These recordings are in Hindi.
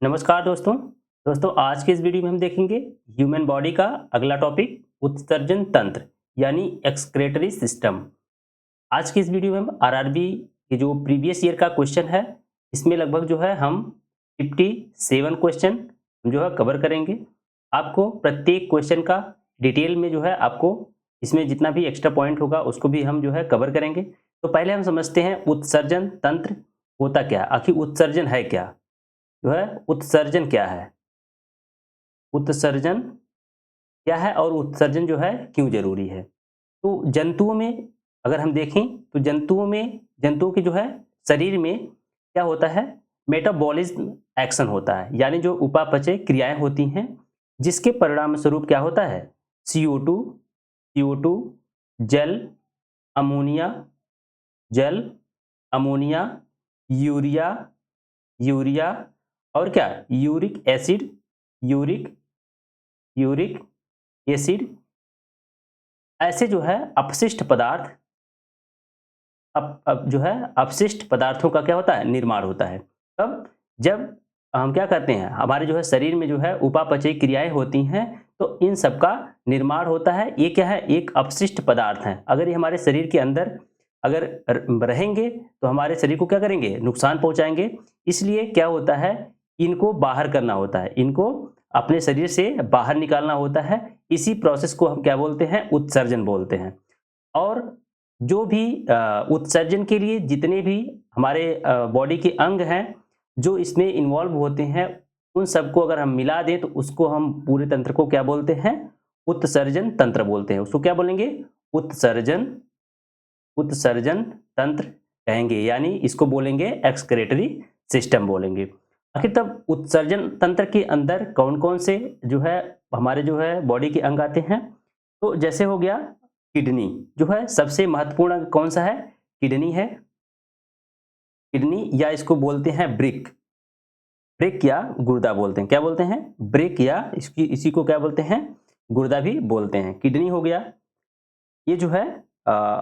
नमस्कार दोस्तों आज के इस वीडियो में हम देखेंगे ह्यूमन बॉडी का अगला टॉपिक उत्सर्जन तंत्र यानी एक्सक्रेटरी सिस्टम। आज की इस वीडियो में हम आरआरबी के जो प्रीवियस ईयर का क्वेश्चन है इसमें लगभग जो है हम 57 क्वेश्चन जो है कवर करेंगे। आपको प्रत्येक क्वेश्चन का डिटेल में जो है आपको इसमें जितना भी एक्स्ट्रा पॉइंट होगा उसको भी हम जो है कवर करेंगे। तो पहले हम समझते हैं उत्सर्जन तंत्र होता क्या है, आखिर उत्सर्जन है क्या, जो है उत्सर्जन क्या है, उत्सर्जन क्या है और उत्सर्जन जो है क्यों जरूरी है। तो जंतुओं में अगर हम देखें तो जंतुओं के जो है शरीर में क्या होता है, मेटाबॉलिज्म एक्शन होता है, यानी जो उपापचय क्रियाएं होती हैं जिसके परिणाम स्वरूप क्या होता है, CO2 जल अमोनिया यूरिया यूरिया और क्या यूरिक एसिड ऐसे जो है अपशिष्ट पदार्थ अब जो है अपशिष्ट पदार्थों का क्या होता है, निर्माण होता है। तब जब हम क्या करते हैं, हमारे जो है शरीर में जो है उपापचय क्रियाएं होती हैं तो इन सब का निर्माण होता है। ये क्या है, एक अपशिष्ट पदार्थ है। अगर ये हमारे शरीर के अंदर अगर रहेंगे तो हमारे शरीर को क्या करेंगे, नुकसान पहुंचाएंगे। इसलिए क्या होता है, इनको बाहर करना होता है, इनको अपने शरीर से बाहर निकालना होता है। इसी प्रोसेस को हम क्या बोलते हैं, उत्सर्जन बोलते हैं। और जो भी उत्सर्जन के लिए जितने भी हमारे बॉडी के अंग हैं जो इसमें इन्वॉल्व होते हैं उन सबको अगर हम मिला दें तो उसको हम पूरे तंत्र को क्या बोलते हैं, उत्सर्जन तंत्र बोलते हैं। उसको क्या बोलेंगे, उत्सर्जन तंत्र कहेंगे, यानी इसको बोलेंगे एक्सक्रेटरी सिस्टम बोलेंगे। आखिर तब उत्सर्जन तंत्र के अंदर कौन कौन से जो है हमारे जो है बॉडी के अंग आते हैं। तो जैसे हो गया किडनी, जो है सबसे महत्वपूर्ण अंग कौन सा है, किडनी है। किडनी या इसको बोलते हैं ब्रिक या गुर्दा बोलते हैं। क्या बोलते हैं, ब्रिक या इसी को क्या बोलते हैं, गुर्दा भी बोलते हैं। किडनी हो गया, ये जो है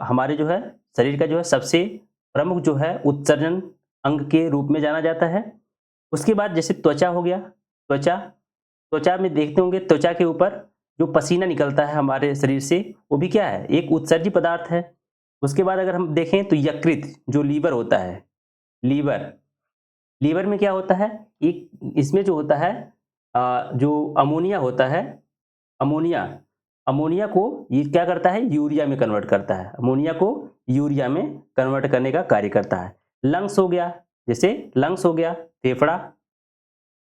हमारे जो है शरीर का जो है सबसे प्रमुख जो है उत्सर्जन अंग के रूप में जाना जाता है। उसके बाद जैसे त्वचा हो गया, त्वचा में देखते होंगे त्वचा के ऊपर जो पसीना निकलता है हमारे शरीर से वो भी क्या है, एक उत्सर्जी पदार्थ है। उसके बाद अगर हम देखें तो यकृत जो लीवर होता है, लीवर में क्या होता है, एक इसमें जो होता है जो अमोनिया होता है, अमोनिया को ये क्या करता है, यूरिया में कन्वर्ट करता है, अमोनिया को यूरिया में कन्वर्ट करने का कार्य करता है। लंग्स हो गया, जैसे लंग्स हो गया फेफड़ा,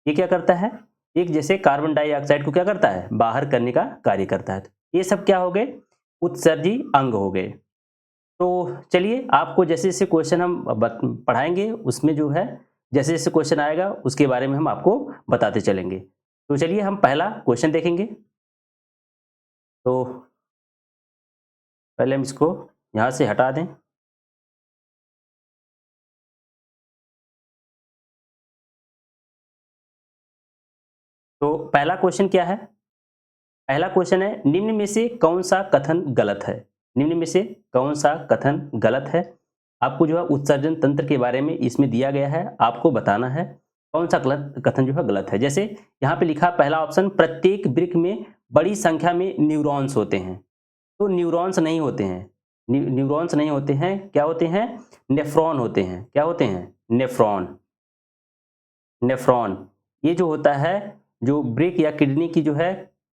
ये क्या करता है, एक जैसे कार्बन डाइऑक्साइड को क्या करता है, बाहर करने का कार्य करता है। ये सब क्या हो गए, उत्सर्जी अंग हो गए। तो चलिए आपको जैसे जैसे क्वेश्चन हम पढ़ाएंगे उसमें जो है जैसे जैसे क्वेश्चन आएगा उसके बारे में हम आपको बताते चलेंगे। तो चलिए हम पहला क्वेश्चन देखेंगे। तो पहले हम इसको यहां से हटा दें। तो पहला क्वेश्चन क्या है, पहला क्वेश्चन है निम्न में से कौन सा कथन गलत है, निम्न में से कौन सा कथन गलत है। आपको जो है उत्सर्जन तंत्र के बारे में इसमें दिया गया है, आपको बताना है कौन सा गलत कथन जो है गलत है। जैसे यहाँ पे लिखा पहला ऑप्शन, प्रत्येक वृक्क में बड़ी संख्या में न्यूरॉन्स होते हैं। तो न्यूरॉन्स नहीं होते हैं, न्यूरॉन्स नहीं होते हैं, क्या होते हैं, नेफ्रॉन होते हैं। क्या होते हैं, नेफ्रॉन। ये जो होता है जो ब्रेक या किडनी की जो है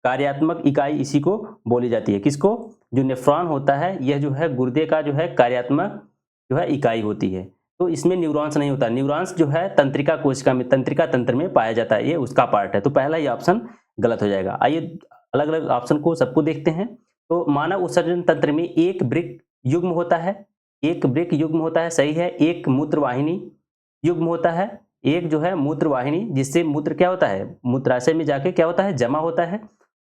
कार्यात्मक इकाई इसी को बोली जाती है। किसको, जो नेफ्रॉन होता है यह जो है गुर्दे का जो है कार्यात्मक जो है इकाई होती है। तो इसमें न्यूरॉन्स नहीं होता, न्यूरॉन्स जो है तंत्रिका कोशिका में, तंत्रिका तंत्र में पाया जाता है, ये उसका पार्ट है। तो पहला ये ऑप्शन गलत हो जाएगा। आइए अलग अलग ऑप्शन को सबको देखते हैं। तो मानव उत्सर्जन तंत्र में एक वृक्क युग्म होता है, एक वृक्क युग्म होता है, सही है। एक मूत्रवाहिनी युग्म होता है, एक जो है मूत्रवाहिनी जिससे मूत्र क्या होता है, मूत्राशय में जाके क्या होता है, जमा होता है।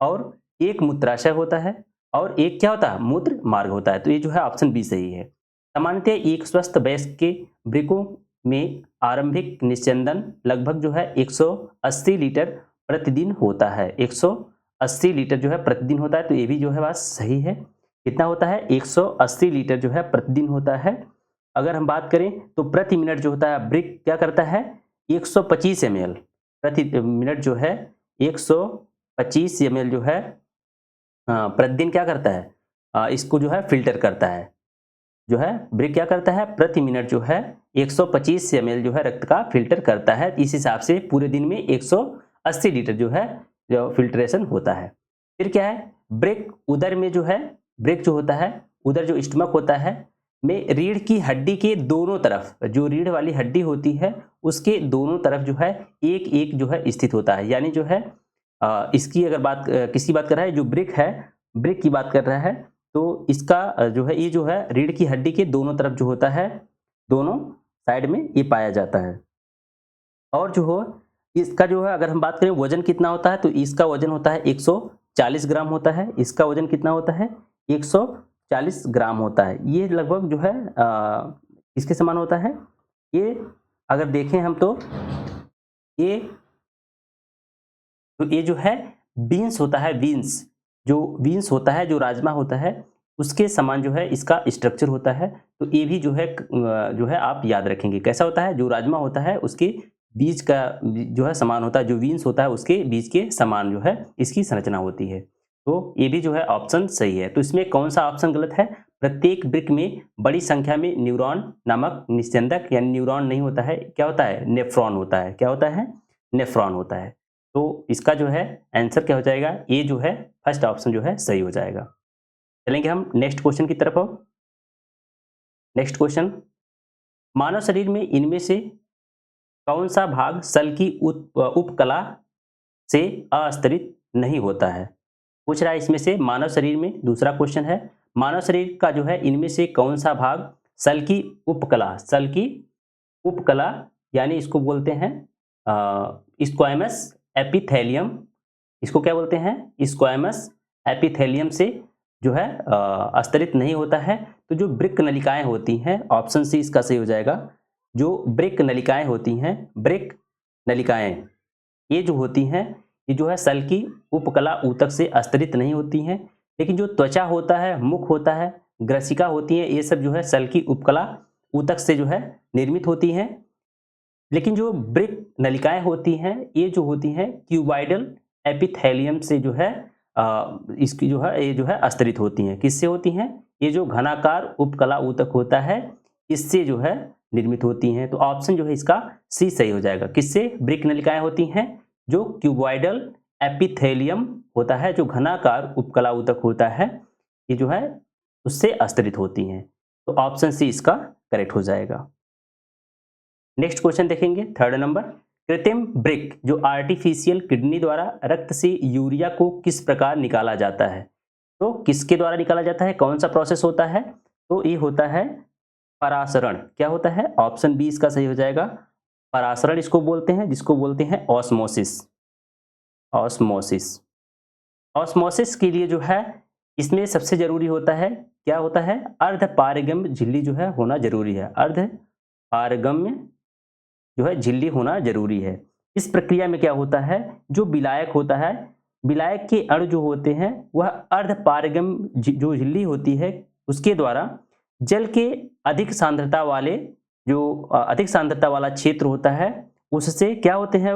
और एक मूत्राशय होता है और एक क्या होता है, मूत्र मार्ग होता है। तो ये जो है ऑप्शन बी सही है। सामान्यतः एक स्वस्थ वयस्क के वृक्कों में आरंभिक निस्यंदन लगभग जो है 180 लीटर प्रतिदिन होता है, 180 लीटर जो है प्रतिदिन होता है। तो ये भी जो है बात सही है। कितना होता है, 180 लीटर जो है प्रतिदिन होता है। अगर हम बात करें तो प्रति मिनट जो होता है वृक्क क्या करता है, 125 ml प्रति मिनट जो है 125 ml जो है प्रतिदिन क्या करता है, इसको जो है फिल्टर करता है। जो है ब्रिक क्या करता है, प्रति मिनट जो है 125 ml जो है रक्त का फिल्टर करता है। इस हिसाब से पूरे दिन में 180 लीटर जो है जो फिल्ट्रेशन होता है। फिर क्या है, ब्रिक उदर में जो है, ब्रिक जो होता है उदर जो स्टमक होता है में रीढ़ की हड्डी के दोनों तरफ, जो रीढ़ वाली हड्डी होती है उसके दोनों तरफ जो है एक एक जो है स्थित होता है। यानी जो है इसकी अगर बात किसकी बात कर रहा है, जो ब्रिक है, ब्रिक की बात कर रहा है, तो इसका जो है ये जो है रीढ़ की हड्डी के दोनों तरफ जो होता है, दोनों साइड में ये पाया जाता है। और जो हो इसका जो है अगर हम बात करें वजन कितना होता है, तो इसका वजन होता है 140 ग्राम होता है। इसका वजन कितना होता है, 140 ग्राम होता है। ये लगभग जो है इसके समान होता है। ये अगर देखें हम तो ये जो है बीन्स होता है, बीन्स बीन्स होता है, जो राजमा होता है उसके समान जो है इसका स्ट्रक्चर होता है। तो ये भी जो है आप याद रखेंगे कैसा होता है, जो राजमा होता है उसके बीज का जो है समान होता है, जो बीन्स होता है उसके बीज के समान जो है इसकी संरचना होती है। तो ये भी जो है ऑप्शन सही है। तो इसमें कौन सा ऑप्शन गलत है, प्रत्येक ब्रिक में बड़ी संख्या में न्यूरॉन नामक निस्यंदक, यानी न्यूरॉन नहीं होता है, क्या होता है, नेफ्रॉन होता है। क्या होता है, नेफ्रॉन होता है। तो इसका जो है आंसर क्या हो जाएगा, ये जो है फर्स्ट ऑप्शन जो है सही हो जाएगा। चलेंगे हम नेक्स्ट क्वेश्चन की तरफ। अब नेक्स्ट क्वेश्चन, मानव शरीर में इनमें से कौन सा भाग सल की उपकला से अस्तरित नहीं होता है। पूछ रहा है इसमें से मानव शरीर में, दूसरा क्वेश्चन है मानव शरीर का जो है इनमें से कौन सा भाग सल की उपकला, सल की उपकला यानी इसको बोलते हैं स्क्वैमस एपिथेलियम, इसको क्या बोलते हैं, स्क्वैमस एपिथेलियम से जो है अस्तरित नहीं होता है। तो जो ब्रिक नलिकाएं होती हैं, ऑप्शन सी इसका सही हो जाएगा। जो ब्रिक नलिकाएं होती हैं, ब्रिक नलिकाएं ये जो होती हैं, ये जो है सल की उपकला ऊतक से अस्तरित नहीं होती हैं। लेकिन जो त्वचा होता है, मुख होता है, ग्रसिका होती है, ये सब जो है सल की उपकला ऊतक से जो है निर्मित होती हैं। लेकिन जो ब्रिक नलिकाएं होती हैं ये जो होती हैं क्यूबाइडल एपिथेलियम से जो है इसकी जो है ये जो है अस्तरित होती हैं। किससे होती हैं, ये जो घनाकार उपकला ऊतक होता है इससे जो है निर्मित होती हैं। तो ऑप्शन जो है इसका सी सही हो जाएगा। किससे ब्रिक नलिकाएं होती हैं, जो क्यूबॉइडल एपिथेलियम होता है, जो घनाकार उपकला ऊतक होता है, ये जो है उससे अस्तरित होती हैं। तो ऑप्शन सी इसका करेक्ट हो जाएगा। नेक्स्ट क्वेश्चन देखेंगे, थर्ड नंबर, कृत्रिम ब्रिक जो आर्टिफिशियल किडनी द्वारा रक्त से यूरिया को किस प्रकार निकाला जाता है। तो किसके द्वारा निकाला जाता है, कौन सा प्रोसेस होता है, तो ये होता है परासरण। क्या होता है, ऑप्शन बी इसका सही हो जाएगा। परासरण इसको बोलते हैं, जिसको बोलते हैं ऑस्मोसिस। ऑस्मोसिस, ऑस्मोसिस के लिए जो है इसमें सबसे जरूरी होता है, क्या होता है, अर्धपारगम्य झिल्ली जो है होना जरूरी है। अर्धपारगम्य जो है झिल्ली होना जरूरी है। इस प्रक्रिया में क्या होता है, जो विलायक होता है, विलायक के अणु जो होते हैं वह अर्धपारगम्य जो झिल्ली होती है उसके द्वारा जल के अधिक सांद्रता वाले, जो अधिक सांद्रता वाला क्षेत्र होता है उससे क्या होते हैं,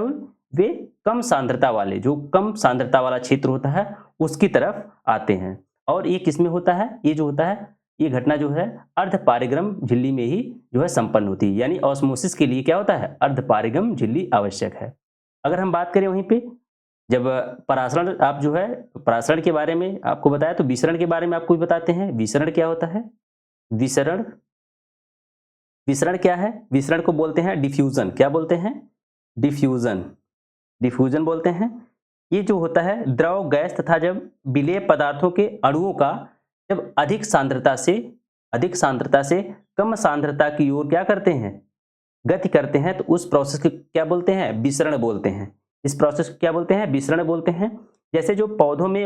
वे कम सांद्रता वाले, जो कम सांद्रता वाला क्षेत्र होता है उसकी तरफ आते हैं। और ये किसमें होता है, ये जो होता है ये घटना जो है अर्धपारगम्य झिल्ली में ही जो है संपन्न होती है। यानी ऑस्मोसिस के लिए क्या होता है, अर्धपारगम्य झिल्ली आवश्यक है। अगर हम बात करें वहीं पे, जब परासरण, आप जो है परासरण के बारे में आपको बताया, तो विसरण के बारे में आपको भी बताते हैं। विसरण क्या होता है, विसरण, विसरण क्या है, विसरण को बोलते हैं डिफ्यूजन। क्या बोलते हैं, डिफ्यूजन, डिफ्यूजन बोलते हैं। ये जो होता है द्रव, गैस तथा जब विलेय पदार्थों के अणुओं का जब अधिक सांद्रता से कम सांद्रता की ओर क्या करते हैं, गति करते हैं, तो उस प्रोसेस को क्या बोलते हैं, विसरण बोलते हैं। इस प्रोसेस को क्या बोलते हैं, विसरण बोलते हैं। जैसे जो पौधों में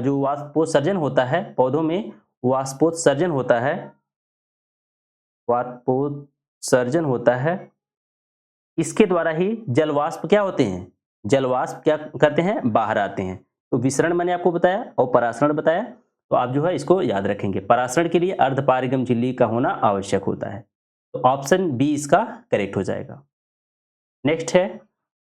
जो वाष्पोत्सर्जन होता है, पौधों में वाष्पोत्सर्जन होता है, वाष्पोत्सर्जन होता है, इसके द्वारा ही जलवाष्प क्या होते हैं, जलवाष्प क्या करते हैं, बाहर आते हैं। तो विसरण मैंने आपको बताया और परासरण बताया, तो आप जो है इसको याद रखेंगे। परासरण के लिए अर्धपारगम्य झिल्ली का होना आवश्यक होता है। तो ऑप्शन बी इसका करेक्ट हो जाएगा। नेक्स्ट है,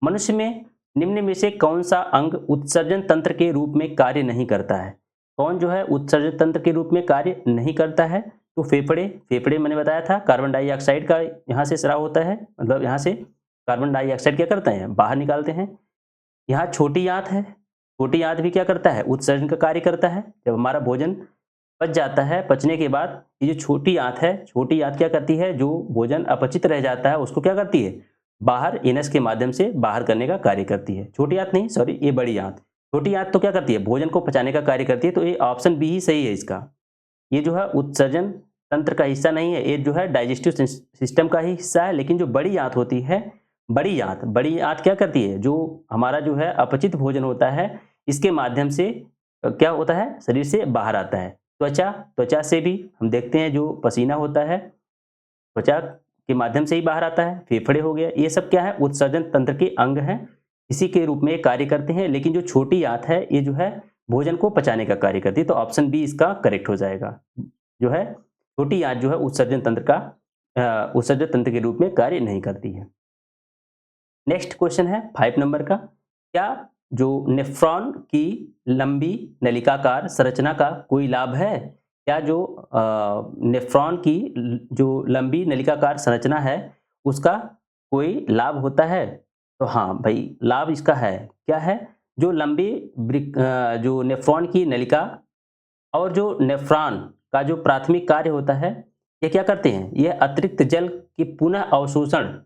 मनुष्य में निम्न में से कौन सा अंग उत्सर्जन तंत्र के रूप में कार्य नहीं करता है? कौन जो है उत्सर्जन तंत्र के रूप में कार्य नहीं करता है? तो फेफड़े। फेफड़े मैंने बताया था कार्बन डाइऑक्साइड का यहाँ से स्राव होता है, मतलब यहाँ से कार्बन डाइऑक्साइड क्या करते हैं, बाहर निकालते हैं। यहाँ छोटी आंत है, छोटी आंत भी क्या करता है, उत्सर्जन का कार्य करता है। जब हमारा भोजन पच जाता है, पचने के बाद ये जो छोटी आंत है, छोटी आंत क्या करती है, जो भोजन अपचित रह जाता है उसको क्या करती है, बाहर एनस के माध्यम से बाहर करने का कार्य करती है। छोटी आंत नहीं, सॉरी, ये बड़ी आंत। छोटी आंत तो क्या करती है, भोजन को पचाने का कार्य करती है। तो ये ऑप्शन बी ही सही है इसका। ये जो है उत्सर्जन तंत्र का हिस्सा नहीं है, ये जो है डाइजेस्टिव सिस्टम का ही हिस्सा है। लेकिन जो बड़ी आंत होती है, बड़ी आंत क्या करती है, जो हमारा जो है अपचित भोजन होता है इसके माध्यम से क्या होता है, शरीर से बाहर आता है। त्वचा से भी हम देखते हैं जो पसीना होता है त्वचा के माध्यम से ही बाहर आता है। फेफड़े हो गया, ये सब क्या है, उत्सर्जन तंत्र के अंग हैं, इसी के रूप में कार्य करते हैं। लेकिन जो छोटी आंत है ये जो है भोजन को पचाने का कार्य करती है। तो ऑप्शन बी इसका करेक्ट हो जाएगा। जो है छोटी आंत जो है उत्सर्जन तंत्र के रूप में कार्य नहीं करती है। नेक्स्ट क्वेश्चन है 5 नंबर का। क्या जो नेफ्रॉन की लंबी नलिकाकार संरचना का कोई लाभ है? क्या जो नेफ्रॉन की जो लंबी नलिकाकार संरचना है उसका कोई लाभ होता है? तो हाँ भाई, लाभ इसका है। क्या है? जो लंबी जो नेफ्रॉन की नलिका और जो नेफ्रॉन का जो प्राथमिक कार्य होता है, ये क्या करते हैं, ये अतिरिक्त जल की पुनः अवशोषण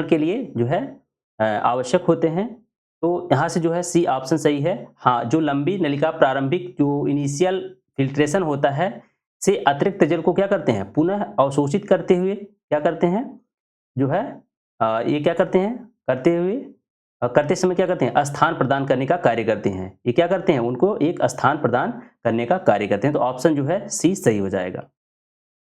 के लिए जो है आवश्यक होते हैं। तो यहाँ से जो है सी ऑप्शन सही है। हाँ, जो लंबी नलिका प्रारंभिक जो इनिशियल फिल्ट्रेशन होता है से अतिरिक्त जल को क्या करते हैं, पुनः अवशोषित करते हुए क्या करते हैं, जो है ये क्या करते हैं, करते समय क्या करते हैं, स्थान प्रदान करने का कार्य करते हैं। ये क्या करते हैं, उनको एक स्थान प्रदान करने का कार्य करते हैं। तो ऑप्शन जो है सी सही हो जाएगा।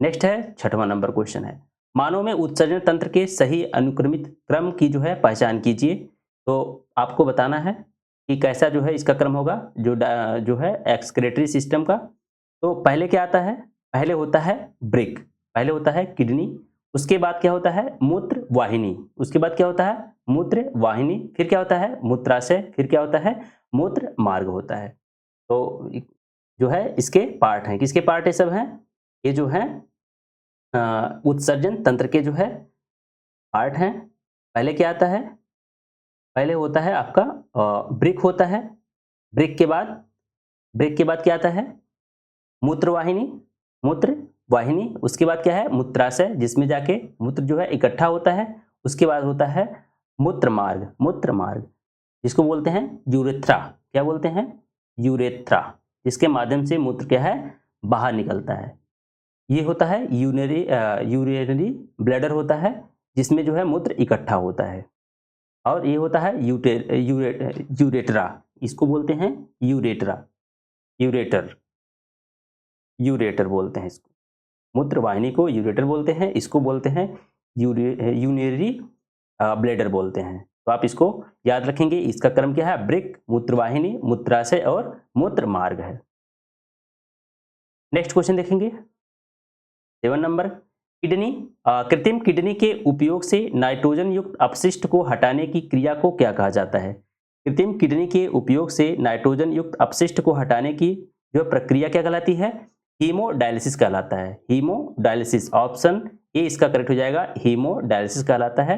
नेक्स्ट है 6वां नंबर क्वेश्चन है, मानव में उत्सर्जन तंत्र के सही अनुक्रमित क्रम की जो है पहचान कीजिए। तो आपको बताना है कि कैसा जो है इसका क्रम होगा, जो है एक्सक्रेटरी सिस्टम का। तो पहले क्या आता है, पहले होता है ब्रेक, पहले होता है किडनी, उसके बाद क्या होता है, मूत्र वाहिनी, उसके बाद क्या होता है, मूत्र वाहिनी, फिर क्या होता है, मूत्राशय, फिर क्या होता है, मूत्र मार्ग होता है। तो जो है इसके पार्ट हैं, किसके पार्ट ये सब हैं, ये जो है उत्सर्जन तंत्र के जो है पार्ट हैं। पहले क्या आता है, पहले होता है आपका ब्रेक होता है। ब्रेक के बाद क्या आता है, मूत्रवाहिनी, मूत्र वाहिनी, उसके बाद क्या है, मूत्राशय, जिसमें जाके मूत्र जो है इकट्ठा होता है। उसके बाद होता है मूत्र मार्ग, जिसको बोलते हैं यूरेथ्रा। क्या बोलते हैं, यूरेथ्रा, जिसके माध्यम से मूत्र क्या है, बाहर निकलता है। ये होता है यूरिनरी ब्लैडर होता है, जिसमें जो है मूत्र इकट्ठा होता है। और ये होता है यूरेट्रा, इसको बोलते हैं यूरेटर बोलते हैं इसको। मूत्र वाहिनी को यूरेटर बोलते हैं, इसको बोलते हैं यूरिनरी ब्लैडर बोलते हैं। तो आप इसको याद रखेंगे, इसका क्रम क्या है, ब्रेक, मूत्रवाहिनी, मूत्राशय और मूत्र मार्ग है। नेक्स्ट क्वेश्चन देखेंगे 7 नंबर, किडनी, कृत्रिम किडनी के उपयोग से नाइट्रोजन युक्त अपशिष्ट को हटाने की क्रिया को क्या कहा जाता है? कृत्रिम किडनी के उपयोग से नाइट्रोजन युक्त अपशिष्ट को हटाने की जो प्रक्रिया क्या कहलाती है, हीमोडायलिसिस कहलाता है। हीमोडायलिसिस, ऑप्शन ए इसका करेक्ट हो जाएगा, हीमोडायलिसिस कहलाता है।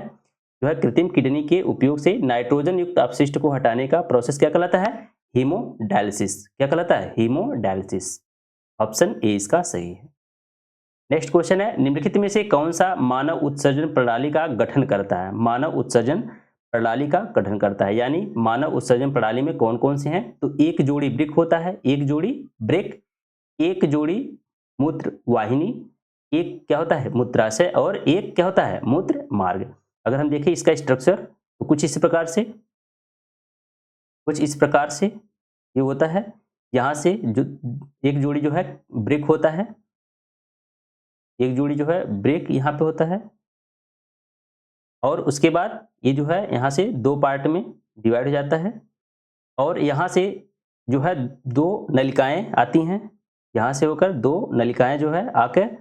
जो है कृत्रिम किडनी के उपयोग से नाइट्रोजन युक्त अपशिष्ट को हटाने का प्रोसेस क्या कहलाता है, हीमोडायलिसिस। क्या कहलाता है, हीमोडायलिसिस। ऑप्शन ए इसका सही है। नेक्स्ट क्वेश्चन है, निम्नलिखित में से कौन सा मानव उत्सर्जन प्रणाली का गठन करता है? मानव उत्सर्जन प्रणाली का गठन करता है, यानी मानव उत्सर्जन प्रणाली में कौन कौन से हैं? तो एक जोड़ी ब्रेक होता है, एक जोड़ी ब्रेक, एक जोड़ी मूत्र वाहिनी, एक क्या होता है, मूत्राशय, और एक क्या होता है, मूत्र मार्ग। अगर हम देखें इसका स्ट्रक्चर तो कुछ इस प्रकार से ये होता है। यहाँ से जो एक जोड़ी जो है ब्रेक होता है, एक जोड़ी जो है ब्रेक यहाँ पे होता है, और उसके बाद ये जो है यहाँ से दो पार्ट में डिवाइड हो जाता है, और यहाँ से जो है दो नलिकाएं आती हैं, यहाँ से होकर दो नलिकाएं जो है आकर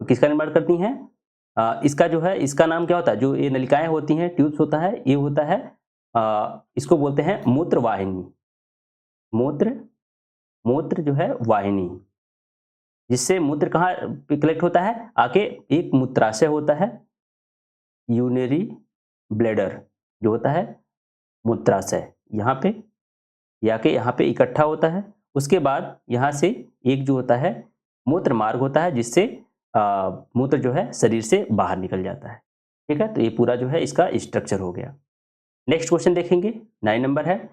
किसका निर्माण करती हैं, इसका जो है इसका नाम क्या होता है, जो ये नलिकाएं होती हैं, ट्यूब्स होता है, ये होता है इसको बोलते हैं मूत्र वाहिनी। मूत्र मूत्र जो है वाहिनी, जिससे मूत्र कहाँ पे कलेक्ट होता है, आके एक मूत्राशय होता है, यूरिनरी ब्लैडर जो होता है मूत्राशय, यहाँ पे आके यहाँ पे इकट्ठा होता है। उसके बाद यहाँ से एक जो होता है मूत्र मार्ग होता है, जिससे मूत्र जो है शरीर से बाहर निकल जाता है। ठीक है, तो ये पूरा जो है इसका स्ट्रक्चर हो गया। नेक्स्ट क्वेश्चन देखेंगे, 9 नंबर है,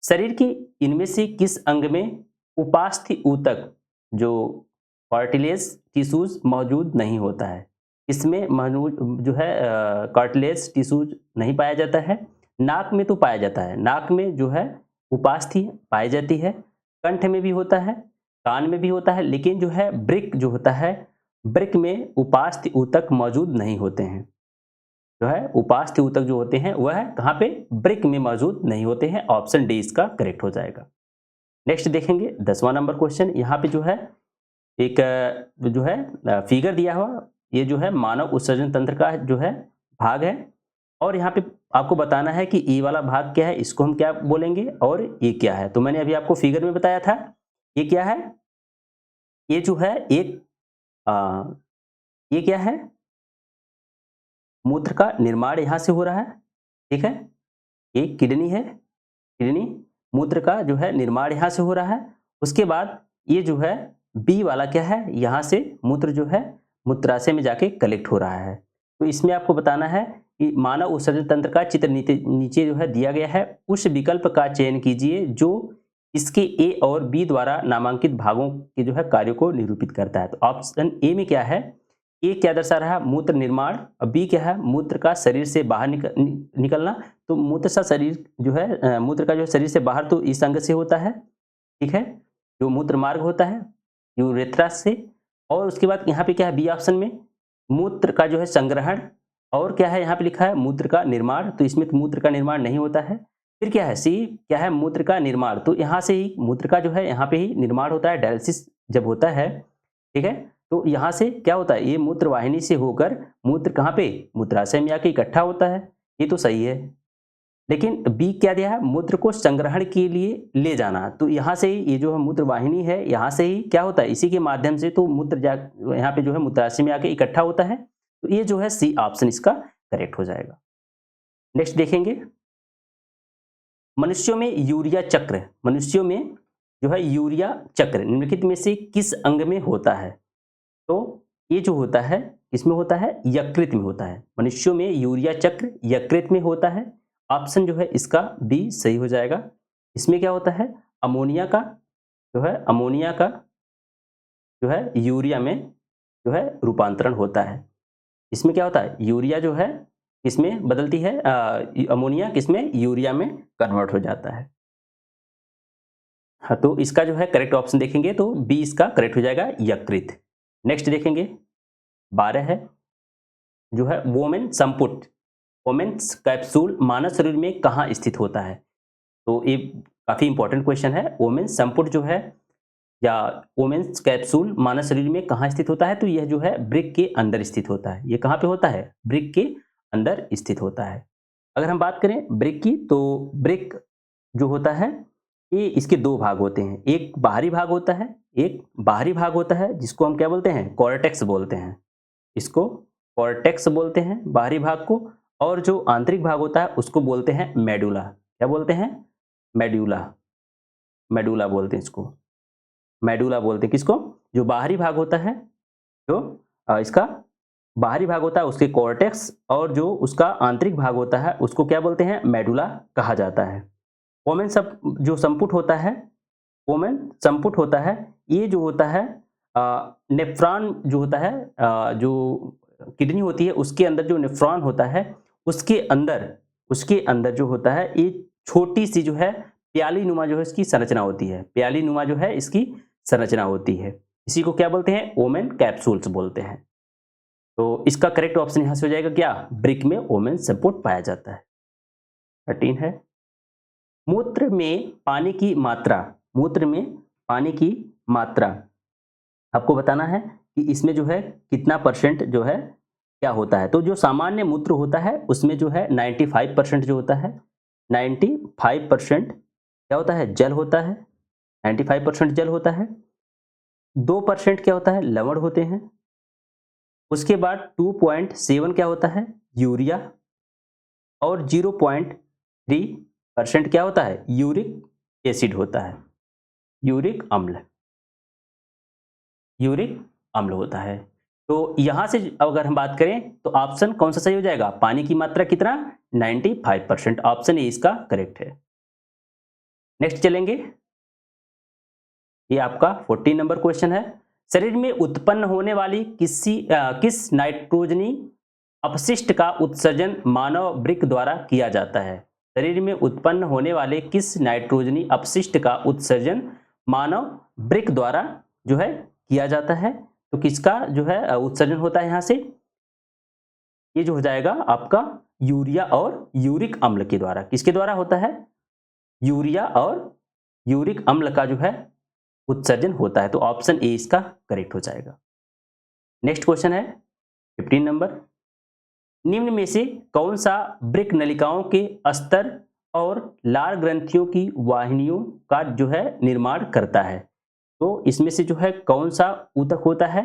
शरीर की इनमें से किस अंग में उपास्थि ऊतक जो कार्टिलेज टिश्यूज मौजूद नहीं होता है? इसमें मौजूद जो है कार्टिलेज टिश्यूज नहीं पाया जाता है। नाक में तो पाया जाता है, नाक में जो है उपास्थि पाई जाती है, कंठ में भी होता है, कान में भी होता है, लेकिन जो है ब्रिक जो होता है, ब्रिक में उपास्थि ऊतक मौजूद नहीं होते हैं। जो है उपास्थि ऊतक जो होते हैं वह कहाँ पे, ब्रिक में मौजूद नहीं होते हैं। ऑप्शन डी इसका करेक्ट हो जाएगा। नेक्स्ट देखेंगे 10वां नंबर क्वेश्चन। यहाँ पे जो है एक जो है फिगर दिया हुआ, ये जो है मानव उत्सर्जन तंत्र का जो है भाग है, और यहाँ पे आपको बताना है कि ये वाला भाग क्या है, इसको हम क्या बोलेंगे और ये क्या है। तो मैंने अभी आपको फिगर में बताया था, ये क्या है, ये जो है एक ये क्या है, मूत्र का निर्माण यहाँ से हो रहा है। ठीक है, ये किडनी है, किडनी मूत्र का जो है निर्माण यहाँ से हो रहा है। उसके बाद ये जो है बी वाला क्या है, यहाँ से मूत्र जो है मूत्राशय में जाके कलेक्ट हो रहा है। तो इसमें आपको बताना है कि मानव उत्सर्जन तंत्र का चित्र नीचे जो है दिया गया है, उस विकल्प का चयन कीजिए जो इसके ए और बी द्वारा नामांकित भागों के जो है कार्यों को निरूपित करता है। तो ऑप्शन ए में क्या है, ए क्या दर्शा रहा है, मूत्र निर्माण, और बी क्या है, मूत्र का शरीर से बाहर निकलना। तो मूत्र सा शरीर जो है मूत्र का जो शरीर से बाहर तो इस अंग से होता है। ठीक है, जो मूत्र मार्ग होता है यूरेथ्रा से, और उसके बाद यहाँ पे क्या है बी ऑप्शन में, मूत्र का जो है संग्रहण, और क्या है यहाँ पे लिखा है मूत्र का निर्माण, तो इसमें तो मूत्र का निर्माण नहीं होता है। फिर क्या है सी, क्या है मूत्र का निर्माण, तो यहाँ से ही मूत्र का जो है यहाँ पे ही निर्माण होता है, डायलिसिस जब होता है। ठीक है, तो यहाँ से क्या होता है, ये मूत्र वाहिनी से होकर मूत्र कहाँ पे, मूत्राशय में आके इकट्ठा होता है। ये तो सही है, लेकिन बी क्या दिया है, मूत्र को संग्रहण के लिए ले जाना। तो यहाँ से ही ये जो है मूत्र वाहिनी है, यहाँ से ही क्या होता है, इसी के माध्यम से तो मूत्र यहाँ पे जो है मूत्राशय में आके इकट्ठा होता है। तो ये जो है सी ऑप्शन इसका करेक्ट हो जाएगा। नेक्स्ट देखेंगे, मनुष्यों में यूरिया चक्र, मनुष्यों में जो है यूरिया चक्र निम्नलिखित में से किस अंग में होता है? तो ये जो होता है इसमें होता है यकृत में होता है। मनुष्यों में यूरिया चक्र यकृत में होता है। ऑप्शन जो है इसका बी सही हो जाएगा। इसमें क्या होता है, अमोनिया का जो है, अमोनिया का जो है यूरिया में जो है रूपांतरण होता है। इसमें क्या होता है, यूरिया जो है इसमें बदलती है, अमोनिया किसमें, यूरिया में कन्वर्ट हो जाता है। हाँ, तो इसका जो है करेक्ट ऑप्शन देखेंगे तो बी इसका करेक्ट हो जाएगा, यकृत। नेक्स्ट देखेंगे 12 है, जो है वोमेन संपुट, वोमेन्स कैप्सूल मानव शरीर में कहाँ स्थित होता है? तो ये काफी इंपॉर्टेंट क्वेश्चन है। वोमेन संपुट जो है या वोमेन्स कैप्सूल मानव शरीर में कहाँ स्थित होता है? तो यह जो है ब्रिक के अंदर स्थित होता है। ये कहाँ पे होता है, ब्रिक के अंदर स्थित होता है। अगर हम बात करें ब्रिक की, तो ब्रिक जो होता है ये इसके दो भाग होते हैं, एक बाहरी भाग होता है, एक बाहरी भाग होता है, जिसको हम क्या बोलते हैं, कॉर्टेक्स बोलते हैं। इसको कॉर्टेक्स बोलते हैं बाहरी भाग को, और जो आंतरिक भाग होता है उसको बोलते हैं मेडुला। क्या बोलते हैं, मेडुला, मेडुला बोलते हैं इसको, मेडुला बोलते हैं किसको, जो बाहरी भाग होता है, जो इसका बाहरी भाग होता है उसके कॉर्टेक्स, और जो उसका आंतरिक भाग होता है उसको क्या बोलते हैं, मेडुला कहा जाता है। वोमेन सब जो संपुट होता है, वोमेन संपुट होता है, ये जो होता है नेफ्रॉन जो होता है, जो किडनी होती है उसके अंदर जो नेफ्रॉन होता है उसके अंदर जो होता है ये छोटी सी जो है प्याली नुमा जो है इसकी संरचना होती है, प्याली नुमा जो है इसकी संरचना होती है। इसी को क्या बोलते हैं, वोमेन कैप्सूल्स बोलते हैं। तो इसका करेक्ट ऑप्शन यहां से हो जाएगा क्या, ब्रिक में वोमेन संपुट पाया जाता है। 13 है, मूत्र में पानी की मात्रा, मूत्र में पानी की मात्रा आपको बताना है कि इसमें जो है कितना % जो है क्या होता है? तो जो सामान्य मूत्र होता है उसमें जो है 95% जो होता है, 95% क्या होता है? जल होता है, 95% जल होता है। 2% क्या होता है? लवण होते हैं। उसके बाद 2.7 क्या होता है? यूरिया। और 0.3% क्या होता है? यूरिक एसिड होता है, यूरिक अम्ल, यूरिक अम्ल होता है। तो यहां से अगर हम बात करें तो ऑप्शन कौन सा सही हो जाएगा? पानी की मात्रा कितना? 95%। ऑप्शन ए इसका करेक्ट है। नेक्स्ट चलेंगे, ये आपका 14 नंबर क्वेश्चन है। शरीर में उत्पन्न होने वाली किस नाइट्रोजनी अपशिष्ट का उत्सर्जन मानव वृक्क द्वारा किया जाता है? शरीर में उत्पन्न होने वाले किस नाइट्रोजनी अपशिष्ट का उत्सर्जन मानव वृक्क द्वारा जो है किया जाता है? तो किसका जो है उत्सर्जन होता है यहां से? ये जो हो जाएगा आपका यूरिया और यूरिक अम्ल के द्वारा। किसके द्वारा होता है? यूरिया और यूरिक अम्ल का जो है उत्सर्जन होता है। तो ऑप्शन ए इसका करेक्ट हो जाएगा। नेक्स्ट क्वेश्चन है 15 नंबर। निम्न में से कौन सा वृक्क नलिकाओं के अस्तर और लार ग्रंथियों की वाहिनियों का जो है निर्माण करता है? तो इसमें से जो है कौन सा ऊतक होता है?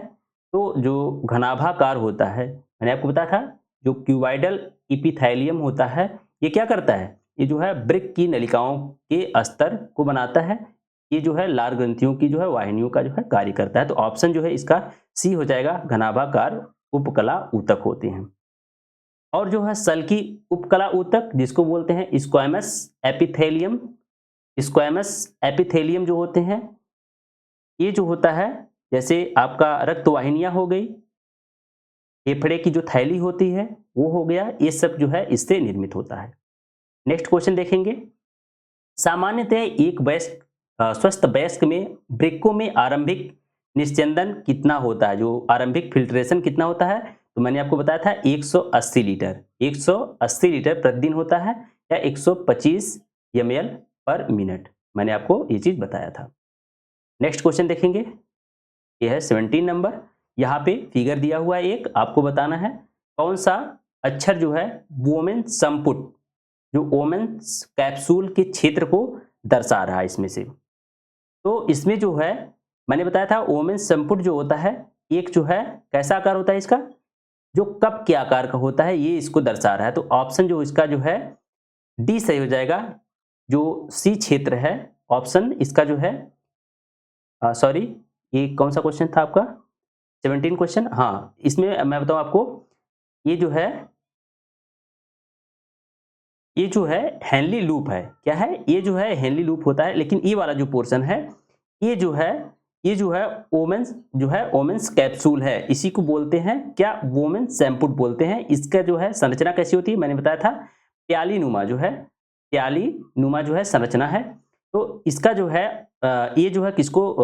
तो जो घनाभाकार होता है, मैंने आपको बताया था, जो क्यूबाइडल इपिथेलियम होता है, ये क्या करता है? ये जो है वृक्क की नलिकाओं के अस्तर को बनाता है। ये जो है लार ग्रंथियों की जो है वाहिनियों का जो है कार्य करता है। तो ऑप्शन जो है इसका सी हो जाएगा, घनाभाकार उपकला ऊतक होते हैं। और जो है सल्की उपकला ऊतक जिसको बोलते हैं स्क्वैमस एपिथेलियम, स्क्वैमस एपिथेलियम जो होते हैं, ये जो होता है जैसे आपका रक्त वाहिनियां हो गई, फेफड़े की जो थैली होती है वो हो गया, ये सब जो है इससे निर्मित होता है। नेक्स्ट क्वेश्चन देखेंगे। सामान्यतः एक वयस्क स्वस्थ वयस्क में वृक्कों में आरंभिक निस्यंदन कितना होता है? जो आरंभिक फिल्ट्रेशन कितना होता है? तो मैंने आपको बताया था 180 लीटर, 180 लीटर प्रतिदिन होता है, या 125 ml पर मिनट। मैंने आपको ये चीज बताया था। नेक्स्ट क्वेश्चन देखेंगे, ये है 17 नंबर। यहाँ पे फिगर दिया हुआ है, एक आपको बताना है कौन सा अक्षर जो है वोमेन संपुट, जो वोमेन्स कैप्सूल के क्षेत्र को दर्शा रहा है इसमें से। तो इसमें जो है मैंने बताया था वोमेन्स संपुट जो होता है, एक जो है कैसा आकार होता है इसका? जो कप के आकार का होता है, ये इसको दर्शा रहा है। तो ऑप्शन जो इसका जो है डी सही हो जाएगा। जो सी क्षेत्र है, ऑप्शन इसका जो है सॉरी, ये कौन सा क्वेश्चन था आपका? 17 क्वेश्चन। हाँ, इसमें मैं बताऊं आपको, ये जो है, ये जो है हेनली लूप है। क्या है? ये जो है हेनली लूप होता है, लेकिन ये वाला जो पोर्शन है, ये जो है, ये जो है वोमेन्स जो है वोमेन्स कैप्सूल है, इसी को बोलते हैं क्या? वोमेन्स सैम्पुट बोलते हैं। इसका जो है संरचना कैसी होती है? मैंने बताया था प्याली नुमा जो है, प्याली नुमा जो है संरचना है। तो इसका जो है ये जो है किसको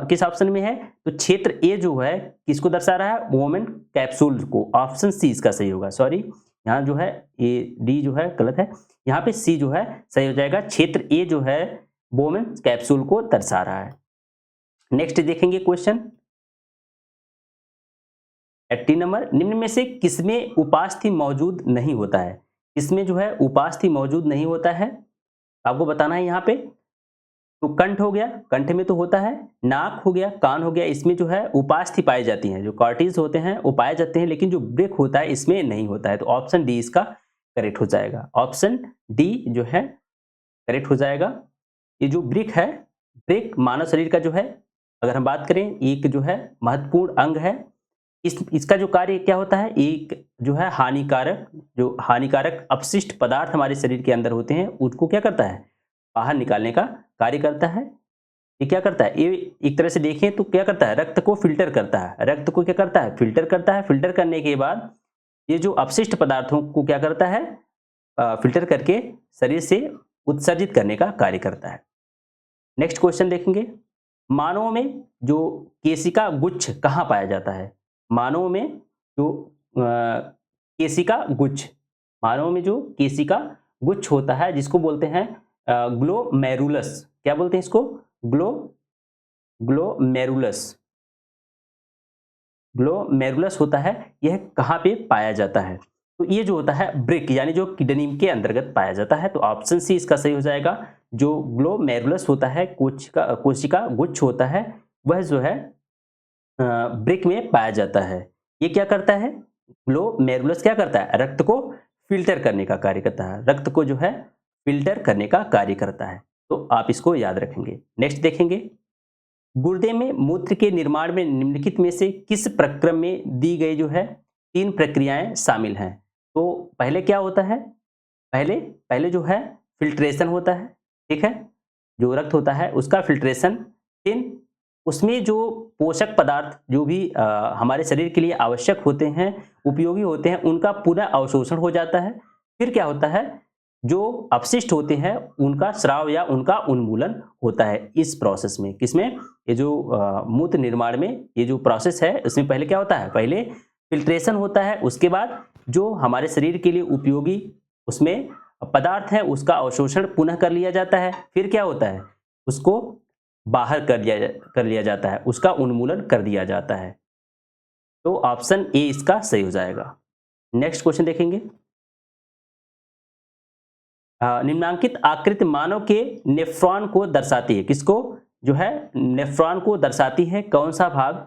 किस ऑप्शन में है? तो क्षेत्र ए जो है किसको दर्शा रहा है? वोमेन कैप्सूल को। ऑप्शन सी इसका सही होगा। सॉरी, यहाँ जो है ए डी जो है गलत है, यहाँ पे सी जो है सही हो जाएगा। क्षेत्र ए जो है वोमेन कैप्सूल को दर्शा रहा है। नेक्स्ट देखेंगे क्वेश्चन 18 नंबर। निम्न में से किसमें उपास्थि मौजूद नहीं होता है? किसमें जो है उपास्थि मौजूद नहीं होता है आपको बताना है यहाँ पे। तो कंठ हो गया, कंठ में तो होता है, नाक हो गया, कान हो गया, इसमें जो है उपास्थि पाई जाती हैं, जो कार्टिज होते हैं वो पाए जाते हैं, लेकिन जो ब्रेक होता है इसमें नहीं होता है। तो ऑप्शन डी इसका करेक्ट हो जाएगा। ऑप्शन डी जो है करेक्ट हो जाएगा। ये जो ब्रेक है, ब्रेक मानव शरीर का जो है, अगर हम बात करें, एक जो है महत्वपूर्ण अंग है। इसका जो कार्य क्या होता है? एक जो है हानिकारक, जो हानिकारक अपशिष्ट पदार्थ हमारे शरीर के अंदर होते हैं उसको क्या करता है? बाहर निकालने का कार्य करता है। ये क्या करता है? ये एक तरह से देखें तो क्या करता है? रक्त को फिल्टर करता है। रक्त को क्या करता है? फिल्टर करता है। फिल्टर करने के बाद ये जो अपशिष्ट पदार्थों को क्या करता है? फिल्टर करके शरीर से उत्सर्जित करने का कार्य करता है। नेक्स्ट क्वेश्चन देखेंगे। मानव में जो केशिका गुच्छ कहाँ पाया जाता है? मानव में जो केशिका गुच्छ, मानव में जो केशिका गुच्छ होता है जिसको बोलते हैं ग्लोमेरुलस। क्या बोलते हैं इसको? ग्लोमेरुलस। ग्लोमेरुलस होता है, यह कहाँ पे पाया जाता है? तो ये जो होता है ब्रिक यानी जो किडनी के अंतर्गत पाया जाता है। तो ऑप्शन सी इसका सही हो जाएगा। जो ग्लोमेरुलस होता है, कोशिका गुच्छ होता है, वह जो है ब्रिक में पाया जाता है। ये क्या करता है? ग्लोमेरुलस क्या करता है? रक्त को फिल्टर करने का कार्य करता है। रक्त को जो है फिल्टर करने का कार्य करता है। तो आप इसको याद रखेंगे। नेक्स्ट देखेंगे, गुर्दे में मूत्र के निर्माण में निम्नलिखित में से किस प्रक्रम में दी गई जो है 3 प्रक्रियाएं शामिल हैं? तो पहले क्या होता है? पहले पहले जो है फिल्ट्रेशन होता है, ठीक है? जो रक्त होता है उसका फिल्ट्रेशन, फिर उसमें जो पोषक पदार्थ जो भी हमारे शरीर के लिए आवश्यक होते हैं, उपयोगी होते हैं, उनका पूरा अवशोषण हो जाता है। फिर क्या होता है? जो अपशिष्ट होते हैं उनका स्राव या उनका उन्मूलन होता है इस प्रोसेस में। किसमें? ये जो मूत्र निर्माण में ये जो प्रोसेस है, इसमें पहले क्या होता है? पहले फिल्ट्रेशन होता है, उसके बाद जो हमारे शरीर के लिए उपयोगी उसमें पदार्थ है उसका अवशोषण पुनः कर लिया जाता है। फिर क्या होता है? उसको बाहर कर लिया जाता है, उसका उन्मूलन कर दिया जाता है। तो ऑप्शन ए इसका सही हो जाएगा। नेक्स्ट क्वेश्चन देखेंगे, निम्नांकित आकृति मानव के नेफ्रॉन को दर्शाती है। किसको? जो है नेफ्रॉन को दर्शाती है। कौन सा भाग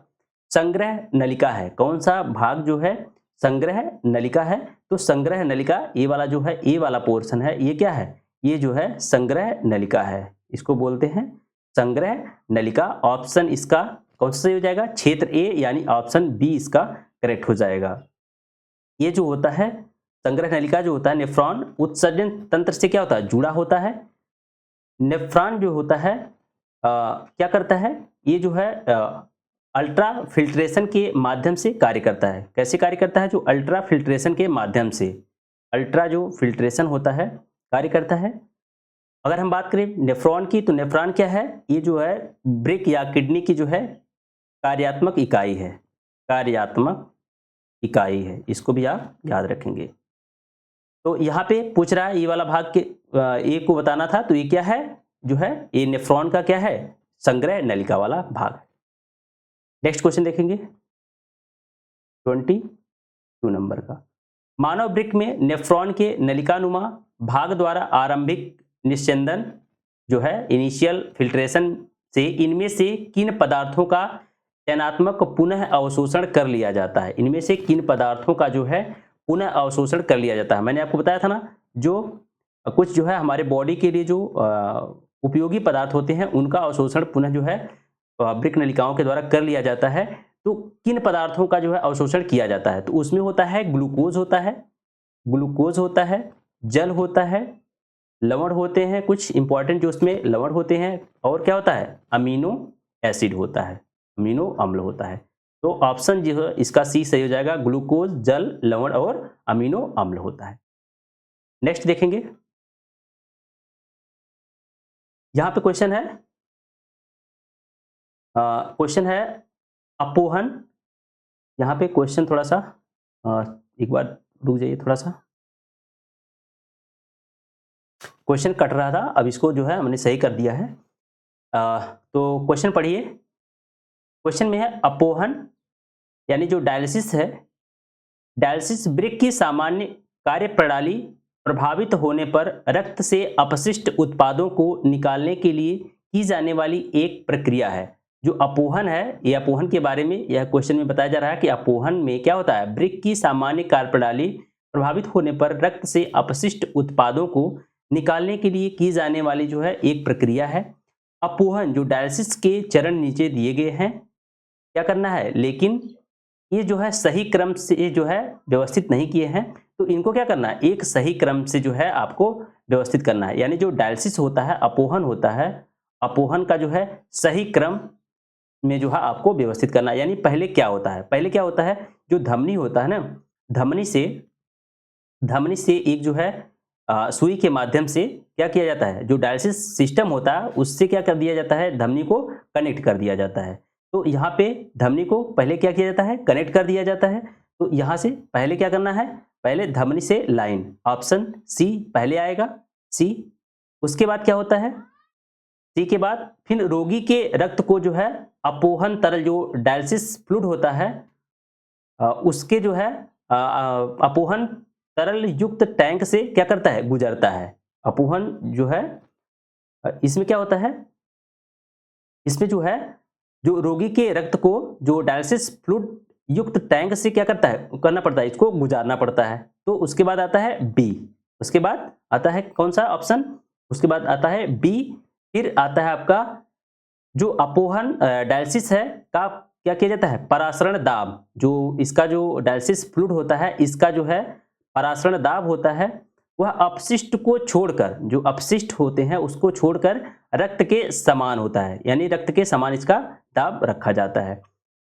संग्रह नलिका है? कौन सा भाग जो है संग्रह नलिका है? तो संग्रह नलिका ये वाला जो है, ए वाला पोर्शन है, ये क्या है? ये जो है संग्रह नलिका है। इसको बोलते हैं संग्रह नलिका। ऑप्शन इसका कौन सा सही हो जाएगा? क्षेत्र ए यानी ऑप्शन बी इसका करेक्ट हो जाएगा। ये जो होता है संग्रह नलिका जो होता है, नेफ्रॉन उत्सर्जन तंत्र से क्या होता है? जुड़ा होता है। नेफ्रॉन जो होता है क्या करता है? ये जो है अल्ट्रा फिल्ट्रेशन के माध्यम से कार्य करता है। कैसे कार्य करता है? जो अल्ट्रा फिल्ट्रेशन के माध्यम से, अल्ट्रा जो फिल्ट्रेशन होता है कार्य करता है। अगर हम बात करें नेफ्रॉन की, तो नेफ्रॉन क्या है? ये जो है ब्रिक या किडनी की जो है कार्यात्मक इकाई है। कार्यात्मक इकाई है, इसको भी आप याद रखेंगे। तो यहाँ पे पूछ रहा है ये वाला भाग के ए को बताना था। तो ये क्या है? जो है ये नेफ्रॉन का क्या है? संग्रह नलिका वाला भाग। नेक्स्ट क्वेश्चन देखेंगे 22 नंबर का, मानव वृक्क में नेफ्रॉन के नलिकानुमा भाग द्वारा आरंभिक निस्यंदन जो है इनिशियल फिल्ट्रेशन से इनमें से किन पदार्थों का चयनात्मक पुनः अवशोषण कर लिया जाता है? इनमें से किन पदार्थों का जो है पुनः अवशोषण कर लिया जाता है? मैंने आपको बताया था ना, जो कुछ जो है हमारे बॉडी के लिए जो उपयोगी पदार्थ होते हैं उनका अवशोषण पुनः जो है वृक्क नलिकाओं के द्वारा कर लिया जाता है। तो किन पदार्थों का जो है अवशोषण किया जाता है? तो उसमें होता है ग्लूकोज होता है, ग्लूकोज होता है, जल होता है, लवण होते हैं, कुछ इंपॉर्टेंट जो उसमें लवण होते हैं, और क्या होता है? अमीनो एसिड होता है, अमीनो अम्ल होता है। तो ऑप्शन जो है इसका सी सही हो जाएगा। ग्लूकोज, जल, लवण और अमीनो अम्ल होता है। नेक्स्ट देखेंगे, यहां पे क्वेश्चन है अपोहन। यहां पे क्वेश्चन थोड़ा सा एक बार रुक जाइए, थोड़ा सा क्वेश्चन कट रहा था, अब इसको जो है हमने सही कर दिया है। तो क्वेश्चन पढ़िए। क्वेश्चन में है अपोहन यानी जो डायलिसिस है, डायलिसिस वृक्क की सामान्य कार्य प्रणाली प्रभावित होने पर रक्त से अपशिष्ट उत्पादों को निकालने के लिए की जाने वाली एक प्रक्रिया है। जो अपोहन है, यह अपोहन के बारे में यह क्वेश्चन में बताया जा रहा है कि अपोहन में क्या होता है? वृक्क की सामान्य कार्य प्रणाली प्रभावित होने पर रक्त से अपशिष्ट उत्पादों को निकालने के लिए की जाने वाली जो है एक प्रक्रिया है अपोहन। जो डायलिसिस के चरण नीचे दिए गए हैं, क्या करना है, लेकिन ये जो है सही क्रम से जो है व्यवस्थित नहीं किए हैं, तो इनको क्या करना है? एक सही क्रम से जो है आपको व्यवस्थित करना है। यानी जो डायलिसिस होता है, अपोहन होता है, अपोहन का जो है सही क्रम में जो है आपको व्यवस्थित करना है। यानी पहले क्या होता है? पहले क्या होता है? जो धमनी होता है ना, धमनी से एक जो है सुई के माध्यम से क्या किया जाता है? जो डायलिसिस सिस्टम होता है उससे क्या कर दिया जाता है? धमनी को कनेक्ट कर दिया जाता है। तो यहाँ पे धमनी को पहले क्या किया जाता है? कनेक्ट कर दिया जाता है। तो यहाँ से पहले क्या करना है? पहले धमनी से लाइन, ऑप्शन सी पहले आएगा, सी। उसके बाद क्या होता है? सी के बाद फिर रोगी के रक्त को जो है अपोहन तरल जो डायलिसिस फ्लूइड होता है उसके जो है अपोहन तरल युक्त टैंक से क्या करता है, गुजरता है। अपोहन जो है इसमें क्या होता है, इसमें जो है जो रोगी के रक्त को जो डायलिसिस फ्लूइड युक्त टैंक से क्या करता है, करना पड़ता है, इसको गुजारना पड़ता है। तो उसके बाद आता है बी, उसके बाद आता है कौन सा ऑप्शन, उसके बाद आता है बी। फिर आता है आपका जो अपोहन डायलिसिस है का क्या किया जाता है, परासरण दाब। जो इसका जो डायलिसिस फ्लूइड होता है, इसका जो है परासरण दाब होता है, वह अपशिष्ट को छोड़कर, जो अपशिष्ट होते हैं उसको छोड़कर रक्त के समान होता है, यानी रक्त के समान इसका दाब रखा जाता है।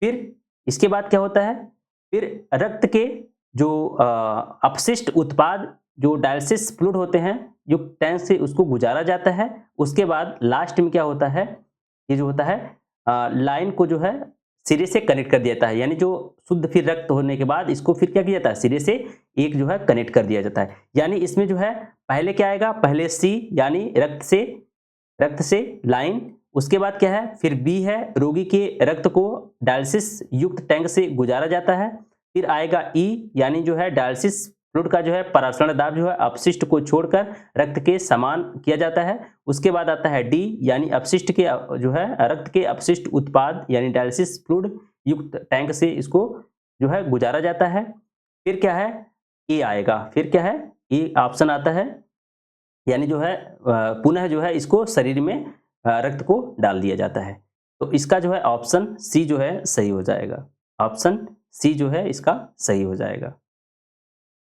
फिर इसके बाद क्या होता है, फिर रक्त के जो अपशिष्ट उत्पाद जो डायलिसिस फ्लूइड होते हैं, जो टैंक से उसको गुजारा जाता है। उसके बाद लास्ट में क्या होता है, ये जो होता है लाइन को जो है सिरे से कनेक्ट कर दिया जाता है, यानी जो शुद्ध फिर रक्त होने के बाद इसको फिर क्या किया जाता है, सिरे से एक जो है कनेक्ट कर दिया जाता है। यानी इसमें जो है पहले क्या आएगा, पहले सी यानी रक्त से लाइन, उसके बाद क्या है, फिर बी है रोगी के रक्त को डायलिसिस युक्त टैंक से गुजारा जाता है। फिर आएगा ई यानी जो है डायलिसिस फ्लूइड का जो है परासरण दाब जो है अपशिष्ट को छोड़कर रक्त के समान किया जाता है। उसके बाद आता है डी यानी अपशिष्ट के जो है रक्त के अपशिष्ट उत्पाद यानी डायलिसिस फ्लूइड युक्त टैंक से इसको जो है गुजारा जाता है। फिर क्या है, ए आएगा, फिर क्या है, ए ऑप्शन आता है, यानी जो है पुनः जो है इसको शरीर में रक्त को डाल दिया जाता है। तो इसका जो है ऑप्शन सी जो है सही हो जाएगा, ऑप्शन सी जो है इसका सही हो जाएगा।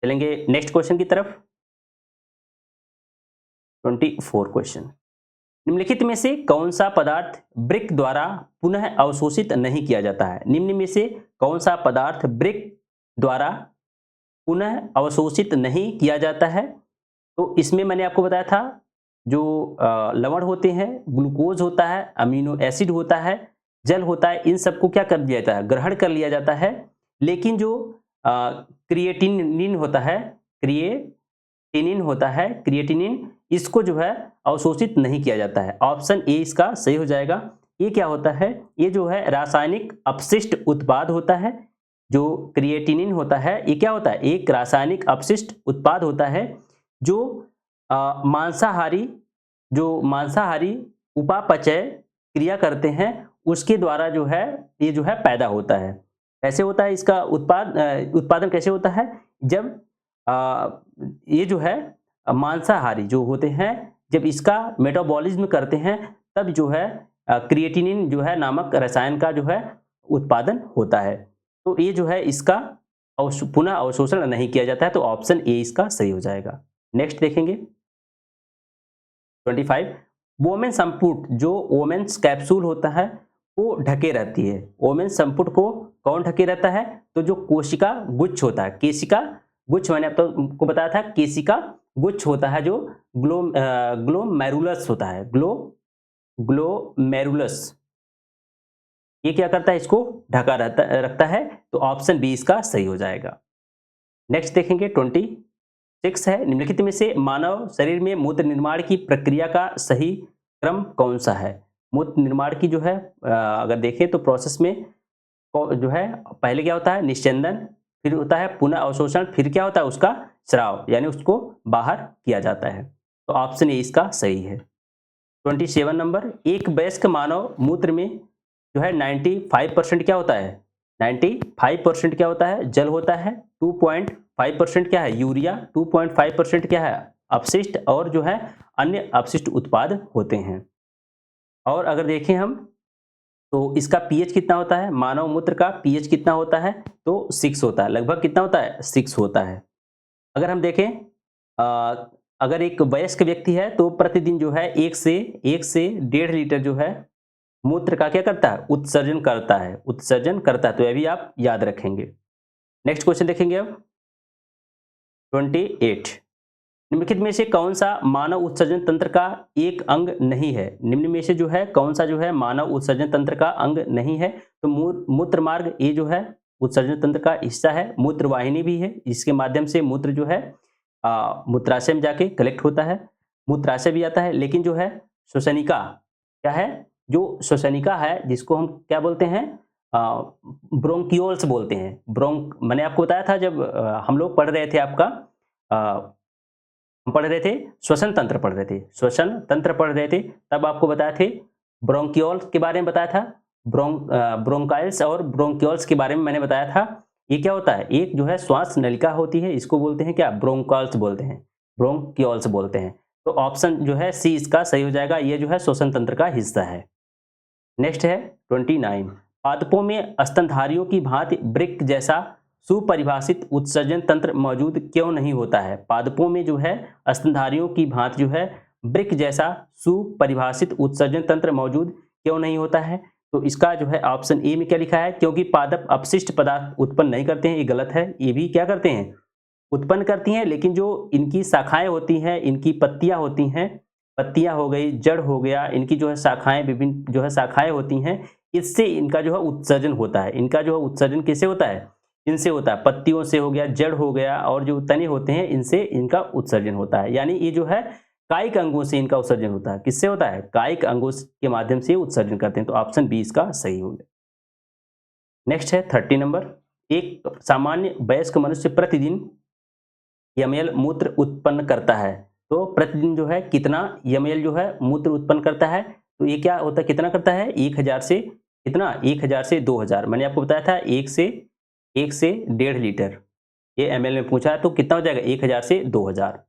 चलेंगे नेक्स्ट क्वेश्चन की तरफ। 24 क्वेश्चन, निम्नलिखित में से कौन सा पदार्थ ब्रिक द्वारा पुनः अवशोषित नहीं किया जाता है। निम्न में से कौन सा पदार्थ ब्रिक द्वारा पुनः अवशोषित नहीं किया जाता है। तो इसमें मैंने आपको बताया था जो लवण होते हैं, ग्लूकोज होता है, अमीनो एसिड होता है, जल होता है, इन सबको क्या कर दिया जाता है, ग्रहण कर लिया जाता है। लेकिन जो क्रिएटिनिन होता है, क्रिएटिनिन इसको जो है अवशोषित नहीं किया जाता है। ऑप्शन ए इसका सही हो जाएगा। ये क्या होता है, ये जो है रासायनिक अपशिष्ट उत्पाद होता है। जो क्रिएटिनिन होता है ये क्या होता है, एक रासायनिक अपशिष्ट उत्पाद होता है जो मांसाहारी उपापचय क्रिया करते हैं उसके द्वारा जो है ये जो है पैदा होता है। कैसे होता है इसका उत्पादन कैसे होता है, जब ये जो है मांसाहारी जो होते हैं जब इसका मेटाबॉलिज्म करते हैं तब जो है क्रिएटिनिन जो है नामक रसायन का जो है उत्पादन होता है। तो ये जो है इसका पुनः अवशोषण नहीं किया जाता है, तो ऑप्शन ए इसका सही हो जाएगा। नेक्स्ट देखेंगे 25, वोमेन संपुट जो वोमेन्स कैप्सूल होता है वो ढके रहती है। वोमेन संपुट को कौन ढके रहता है, तो जो कोशिका गुच्छ होता है, केशिका गुच्छ मैंने आपको बताया था, केशिका गुच्छ होता है जो ग्लोमेरुलस होता है, ग्लोमेरुलस, ये क्या करता है, इसको ढका रखता है। तो ऑप्शन बी इसका सही हो जाएगा। नेक्स्ट देखेंगे 26 है, निम्नलिखित में से मानव शरीर में मूत्र निर्माण की प्रक्रिया का सही क्रम कौन सा है। मूत्र निर्माण की जो है अगर देखें तो प्रोसेस में जो है पहले क्या होता है, निश्चंदन, फिर होता है पुनः अवशोषण, फिर क्या होता है उसका स्राव यानी उसको बाहर किया जाता है। तो ऑप्शन ए इसका सही है। 27 नंबर, एक वयस्क मानव मूत्र में जो है 95% क्या होता है, 95% क्या होता है, जल होता है, 2.5% क्या है यूरिया, 2.5% क्या है अपशिष्ट, और जो है अन्य अपशिष्ट उत्पाद होते हैं। और अगर देखें हम तो इसका पीएच कितना होता है, मानव मूत्र का पीएच कितना होता है, तो 6 होता है, लगभग कितना होता है, 6 होता है। अगर हम देखें अगर एक वयस्क व्यक्ति है तो प्रतिदिन जो है 1 से 1.5 लीटर जो है मूत्र का क्या करता है, उत्सर्जन करता है, तो यह भी आप याद रखेंगे। नेक्स्ट क्वेश्चन देखेंगे अब 28, निम्नलिखित में से कौन सा मानव उत्सर्जन तंत्र का एक अंग नहीं है। निम्न में से जो है कौन सा जो है मानव उत्सर्जन तंत्र का अंग नहीं है, तो मूत्र मार्ग ये जो है उत्सर्जन तंत्र का हिस्सा है। मूत्र वाहिनी भी है, इसके माध्यम से मूत्र जो है मूत्राशय में जाके कलेक्ट होता है, मूत्राशय भी आता है। लेकिन जो है श्वसनिका क्या है, जो श्वसनिका है जिसको हम क्या बोलते हैं ब्रोंकियोल्स बोलते हैं। मैंने आपको बताया था जब हम लोग पढ़ रहे थे आपका हम पढ़ रहे थे श्वसन तंत्र पढ़ रहे थे, श्वसन तंत्र पढ़ रहे थे, तब आपको बताए थे ब्रोंकियोल्स के बारे में बताया था। ब्रोंकाइल्स और ब्रोंकियोल्स के बारे में मैंने बताया था। ये क्या होता है, एक जो है श्वास नलिका होती है, इसको बोलते हैं क्या, ब्रोंकाइल्स बोलते हैं, ब्रोंकियोल्स बोलते हैं। तो ऑप्शन जो है सी इसका सही हो जाएगा, ये जो है श्वसन तंत्र का हिस्सा है। नेक्स्ट है 29, पादपों में स्तनधारियों की भांति वृक्क जैसा सुपरिभाषित उत्सर्जन तंत्र मौजूद क्यों नहीं होता है। पादपों में जो है स्तनधारियों की भांति जो है वृक्क जैसा सुपरिभाषित उत्सर्जन तंत्र मौजूद क्यों नहीं होता है। तो इसका जो है ऑप्शन ए में क्या लिखा है, क्योंकि पादप अपशिष्ट पदार्थ उत्पन्न नहीं करते हैं, ये गलत है। ये भी क्या करते हैं, उत्पन्न करती हैं, लेकिन जो इनकी शाखाएं होती हैं, इनकी पत्तियां होती हैं, पत्तियां हो गई, जड़ हो गया, इनकी जो है शाखाएं, विभिन्न जो है शाखाएं होती हैं, इससे इनका जो है उत्सर्जन होता है। इनका जो है उत्सर्जन किससे होता है, इनसे होता है, पत्तियों से हो गया, जड़ हो गया, और जो तने होते हैं इनसे इनका उत्सर्जन होता है। यानी ये जो है कायिक अंगों से इनका उत्सर्जन होता है। किससे होता है, कायिक अंगों के माध्यम से उत्सर्जन करते हैं। तो ऑप्शन बी इसका सही हो गया। नेक्स्ट है 30 नंबर, एक सामान्य वयस्क मनुष्य प्रतिदिन ml मूत्र उत्पन्न करता है। तो प्रतिदिन जो है कितना ml जो है मूत्र उत्पन्न करता है। तो ये क्या होता है, कितना करता है, 1000 से कितना, 1000 से 2000। मैंने आपको बताया था 1 से 1.5 लीटर, ये ml में पूछा है, तो कितना हो जाएगा, 1000 से 2000।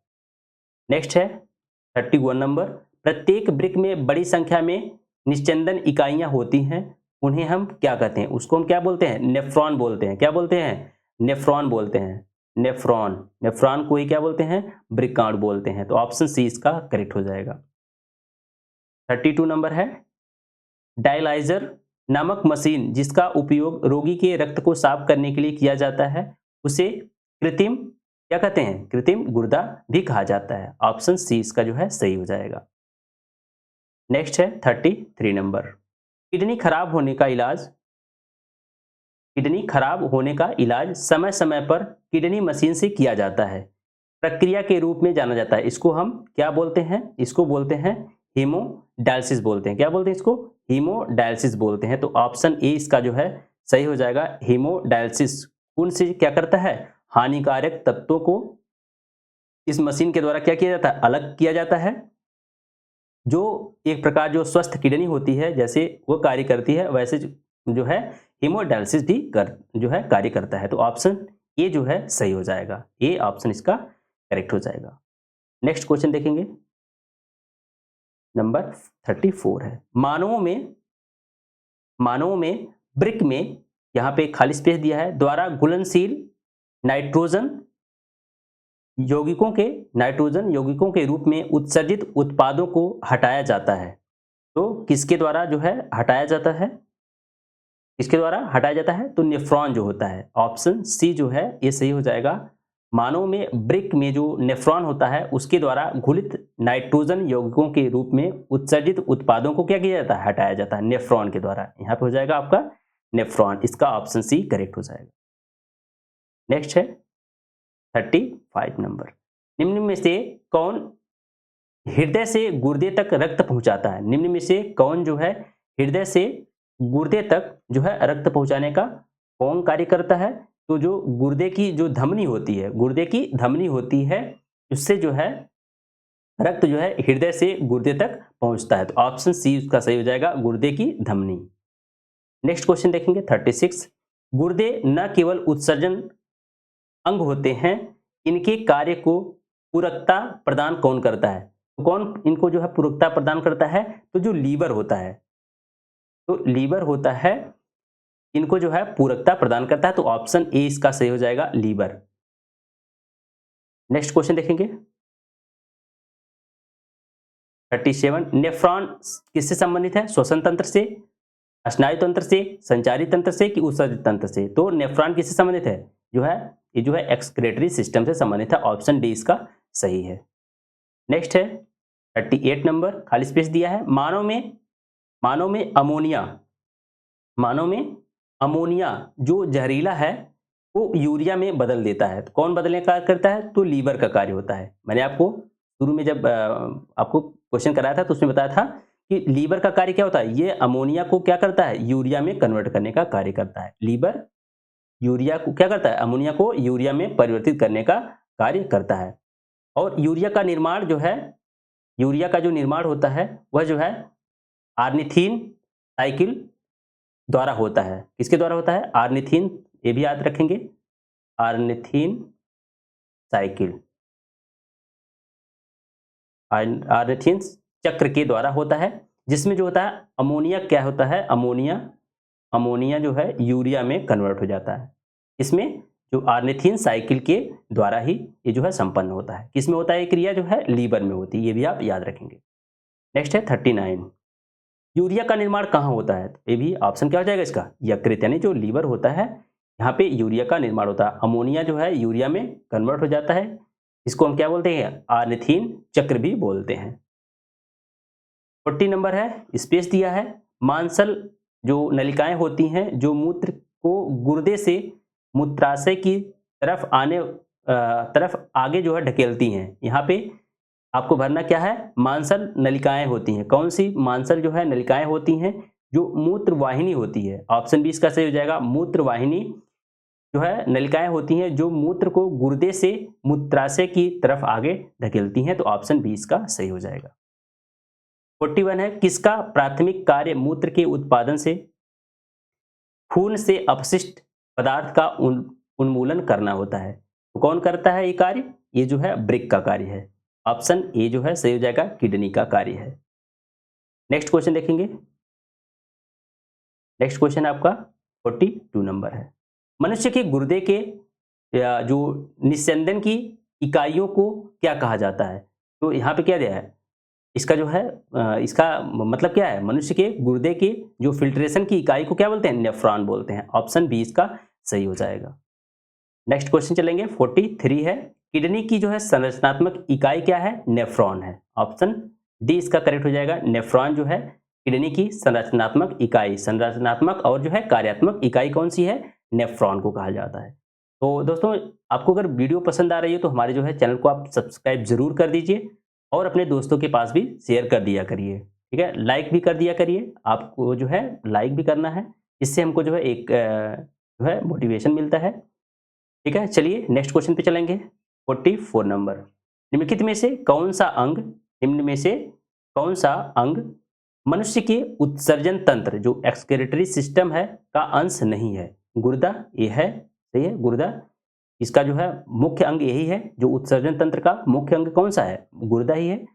नेक्स्ट है 31 नंबर, प्रत्येक वृक्क में बड़ी संख्या में निस्यंदन इकाइयां होती हैं, उन्हें हम क्या कहते हैं, उसको हम क्या बोलते हैं, नेफ्रॉन बोलते हैं। क्या बोलते हैं, नेफ्रॉन बोलते हैं, नेफ्रॉन। नेफ्रॉन को ही क्या बोलते हैं, वृक्काणु बोलते हैं। तो ऑप्शन सी इसका करेक्ट हो जाएगा। 32 नंबर है, डायलाइजर नामक मशीन जिसका उपयोग रोगी के रक्त को साफ करने के लिए किया जाता है, उसे कृत्रिम क्या कहते हैं, कृत्रिम गुर्दा भी कहा जाता है। ऑप्शन सी इसका जो है सही हो जाएगा। नेक्स्ट है 33 नंबर, किडनी खराब होने का इलाज, किडनी खराब होने का इलाज समय समय पर किडनी मशीन से किया जाता है, प्रक्रिया के रूप में जाना जाता है। इसको हम क्या बोलते हैं, इसको बोलते हैं हीमोडायलिसिस बोलते हैं। क्या बोलते हैं इसको, हीमोडायलिसिस बोलते हैं। तो ऑप्शन ए इसका जो है सही हो जाएगा। हीमोडायलिसिस कौन से क्या करता है, हानिकारक तत्वों को इस मशीन के द्वारा क्या किया जाता है, अलग किया जाता है। जो एक प्रकार जो स्वस्थ किडनी होती है जैसे वो कार्य करती है, वैसे जो है हीमोडायलिसिस भी जो है कार्य करता है। तो ऑप्शन ए जो है सही हो जाएगा, ए ऑप्शन इसका करेक्ट हो जाएगा। नेक्स्ट क्वेश्चन देखेंगे, नंबर 34 है, मानवों में वृक्क में, यहां पे खाली स्पेस दिया है, द्वारा घुलनशील नाइट्रोजन यौगिकों के रूप में उत्सर्जित उत्पादों को हटाया जाता है। तो किसके द्वारा जो है हटाया जाता है, किसके द्वारा हटाया जाता है, तो नेफ्रॉन जो होता है। ऑप्शन सी जो है ये सही हो जाएगा। मानव में वृक्क में जो नेफ्रॉन होता है उसके द्वारा घुलित नाइट्रोजन यौगिकों के रूप में उत्सर्जित उत्पादों को क्या किया जाता है, हटाया जाता है नेफ्रॉन के द्वारा। यहाँ पे हो जाएगा आपका नेफ्रॉन, इसका ऑप्शन सी करेक्ट हो जाएगा। नेक्स्ट है 35 नंबर, निम्न में से कौन हृदय से गुर्दे तक रक्त पहुंचाता है। निम्न में से कौन जो है हृदय से गुर्दे तक जो है रक्त पहुंचाने का कौन कार्य करता है। तो जो गुर्दे की जो धमनी होती है, गुर्दे की धमनी होती है, उससे जो है रक्त जो है हृदय से गुर्दे तक पहुंचता है। तो ऑप्शन सी उसका सही हो जाएगा, गुर्दे की धमनी। नेक्स्ट क्वेश्चन देखेंगे 36, गुर्दे न केवल उत्सर्जन अंग होते हैं, इनके कार्य को पूरकता प्रदान कौन करता है। तो कौन इनको जो है पूरकता प्रदान करता है, तो जो लीवर होता है, तो लीवर होता है इनको जो है पूरकता प्रदान करता है। तो ऑप्शन ए इसका सही हो जाएगा, लीवर। नेक्स्ट क्वेश्चन देखेंगे 37, नेफ्रॉन किससे संबंधित है, श्वसन तंत्र से, स्नायु तंत्र से, संचारी तंत्र से कि उत्सर्जित तंत्र से। तो नेफ्रॉन किससे संबंधित है, जो है ये जो है एक्सक्रेटरी सिस्टम से संबंधित है। ऑप्शन डी इसका सही है। नेक्स्ट है 38 नंबर, खाली स्पेस दिया है, मानव में अमोनिया जो जहरीला है वो यूरिया में बदल देता है। तो कौन बदलने का कार्य करता है, तो लीवर का कार्य होता है। मैंने आपको शुरू में जब आपको क्वेश्चन कराया था तो उसमें बताया था कि लीवर का कार्य क्या होता है, ये अमोनिया को क्या करता है, यूरिया में कन्वर्ट करने का कार्य करता है। लीवर यूरिया को क्या करता है, अमोनिया को यूरिया में परिवर्तित करने का कार्य करता है। और यूरिया का निर्माण जो है, यूरिया का जो निर्माण होता है वह जो है आर्निथीन साइकिल द्वारा होता है। किसके द्वारा होता है, आर्निथीन, ये भी याद रखेंगे, आर्निथीन साइकिल, आर्निथीन चक्र के द्वारा होता है, जिसमें जो होता है अमोनिया क्या होता है, अमोनिया जो है यूरिया में कन्वर्ट हो जाता है। इसमें जो आर्निथीन साइकिल के द्वारा ही ये जो है संपन्न होता है। किसमें होता है ये क्रिया, जो है लीवर में होती है, ये भी आप याद रखेंगे। नेक्स्ट है 39, यूरिया का निर्माण कहाँ होता है, ये भी ऑप्शन क्या हो जाएगा इसका, यकृत, यानी जो लीवर होता है यहाँ पे यूरिया का निर्माण होता है। अमोनिया जो है यूरिया में कन्वर्ट हो जाता है, इसको हम क्या बोलते हैं, आर्निथीन चक्र भी बोलते हैं। 40 नंबर है, स्पेस दिया है, मांसल जो नलिकाएं होती हैं जो मूत्र को गुर्दे से मूत्राशय की तरफ आगे जो है ढकेलती हैं। यहाँ पे आपको भरना क्या है, मांसल नलिकाएं होती हैं। कौन सी मांसल जो है नलिकाएं होती हैं, जो मूत्र वाहिनी होती है। ऑप्शन 20 का सही हो जाएगा, मूत्र वाहिनी जो है नलिकाएं होती हैं जो मूत्र को गुर्दे से मूत्राशय की तरफ आगे ढकेलती हैं, तो ऑप्शन 20 का सही हो जाएगा। 41 है, किसका प्राथमिक कार्य मूत्र के उत्पादन से खून से अपशिष्ट पदार्थ का उन्मूलन करना होता है। तो कौन करता है ये कार्य, ये जो है ब्रिक का कार्य है। ऑप्शन ए जो है सही हो जाएगा, किडनी का कार्य है। नेक्स्ट क्वेश्चन देखेंगे, नेक्स्ट क्वेश्चन आपका 42 नंबर है, मनुष्य के गुर्दे के जो निस्यंदन की इकाइयों को क्या कहा जाता है। तो यहाँ पे क्या दिया है, इसका जो है इसका मतलब क्या है, मनुष्य के गुर्दे के जो फिल्ट्रेशन की इकाई को क्या बोलते हैं, नेफ्रॉन बोलते हैं। ऑप्शन 20 का सही हो जाएगा। नेक्स्ट क्वेश्चन चलेंगे, 43 है, किडनी की जो है संरचनात्मक इकाई क्या है, नेफ्रॉन है। ऑप्शन डी इसका करेक्ट हो जाएगा। नेफ्रॉन जो है किडनी की संरचनात्मक इकाई, संरचनात्मक और जो है कार्यात्मक इकाई कौन सी है, नेफ्रॉन को कहा जाता है। तो दोस्तों आपको अगर वीडियो पसंद आ रही है तो हमारे जो है चैनल को आप सब्सक्राइब जरूर कर दीजिए और अपने दोस्तों के पास भी शेयर कर दिया करिए, ठीक है। लाइक भी कर दिया करिए, आपको जो है लाइक भी करना है, इससे हमको जो है एक जो है मोटिवेशन मिलता है, ठीक है। चलिए नेक्स्ट क्वेश्चन पे चलेंगे, 44 नंबर, निम्नलिखित में से कौन सा अंग, निम्न में से कौन सा अंग मनुष्य के उत्सर्जन तंत्र जो एक्सक्रीटरी सिस्टम है का अंश नहीं है। गुर्दा, ये है, सही है, गुर्दा इसका जो है मुख्य अंग यही है। जो उत्सर्जन तंत्र का मुख्य अंग कौन सा है, गुर्दा ही है।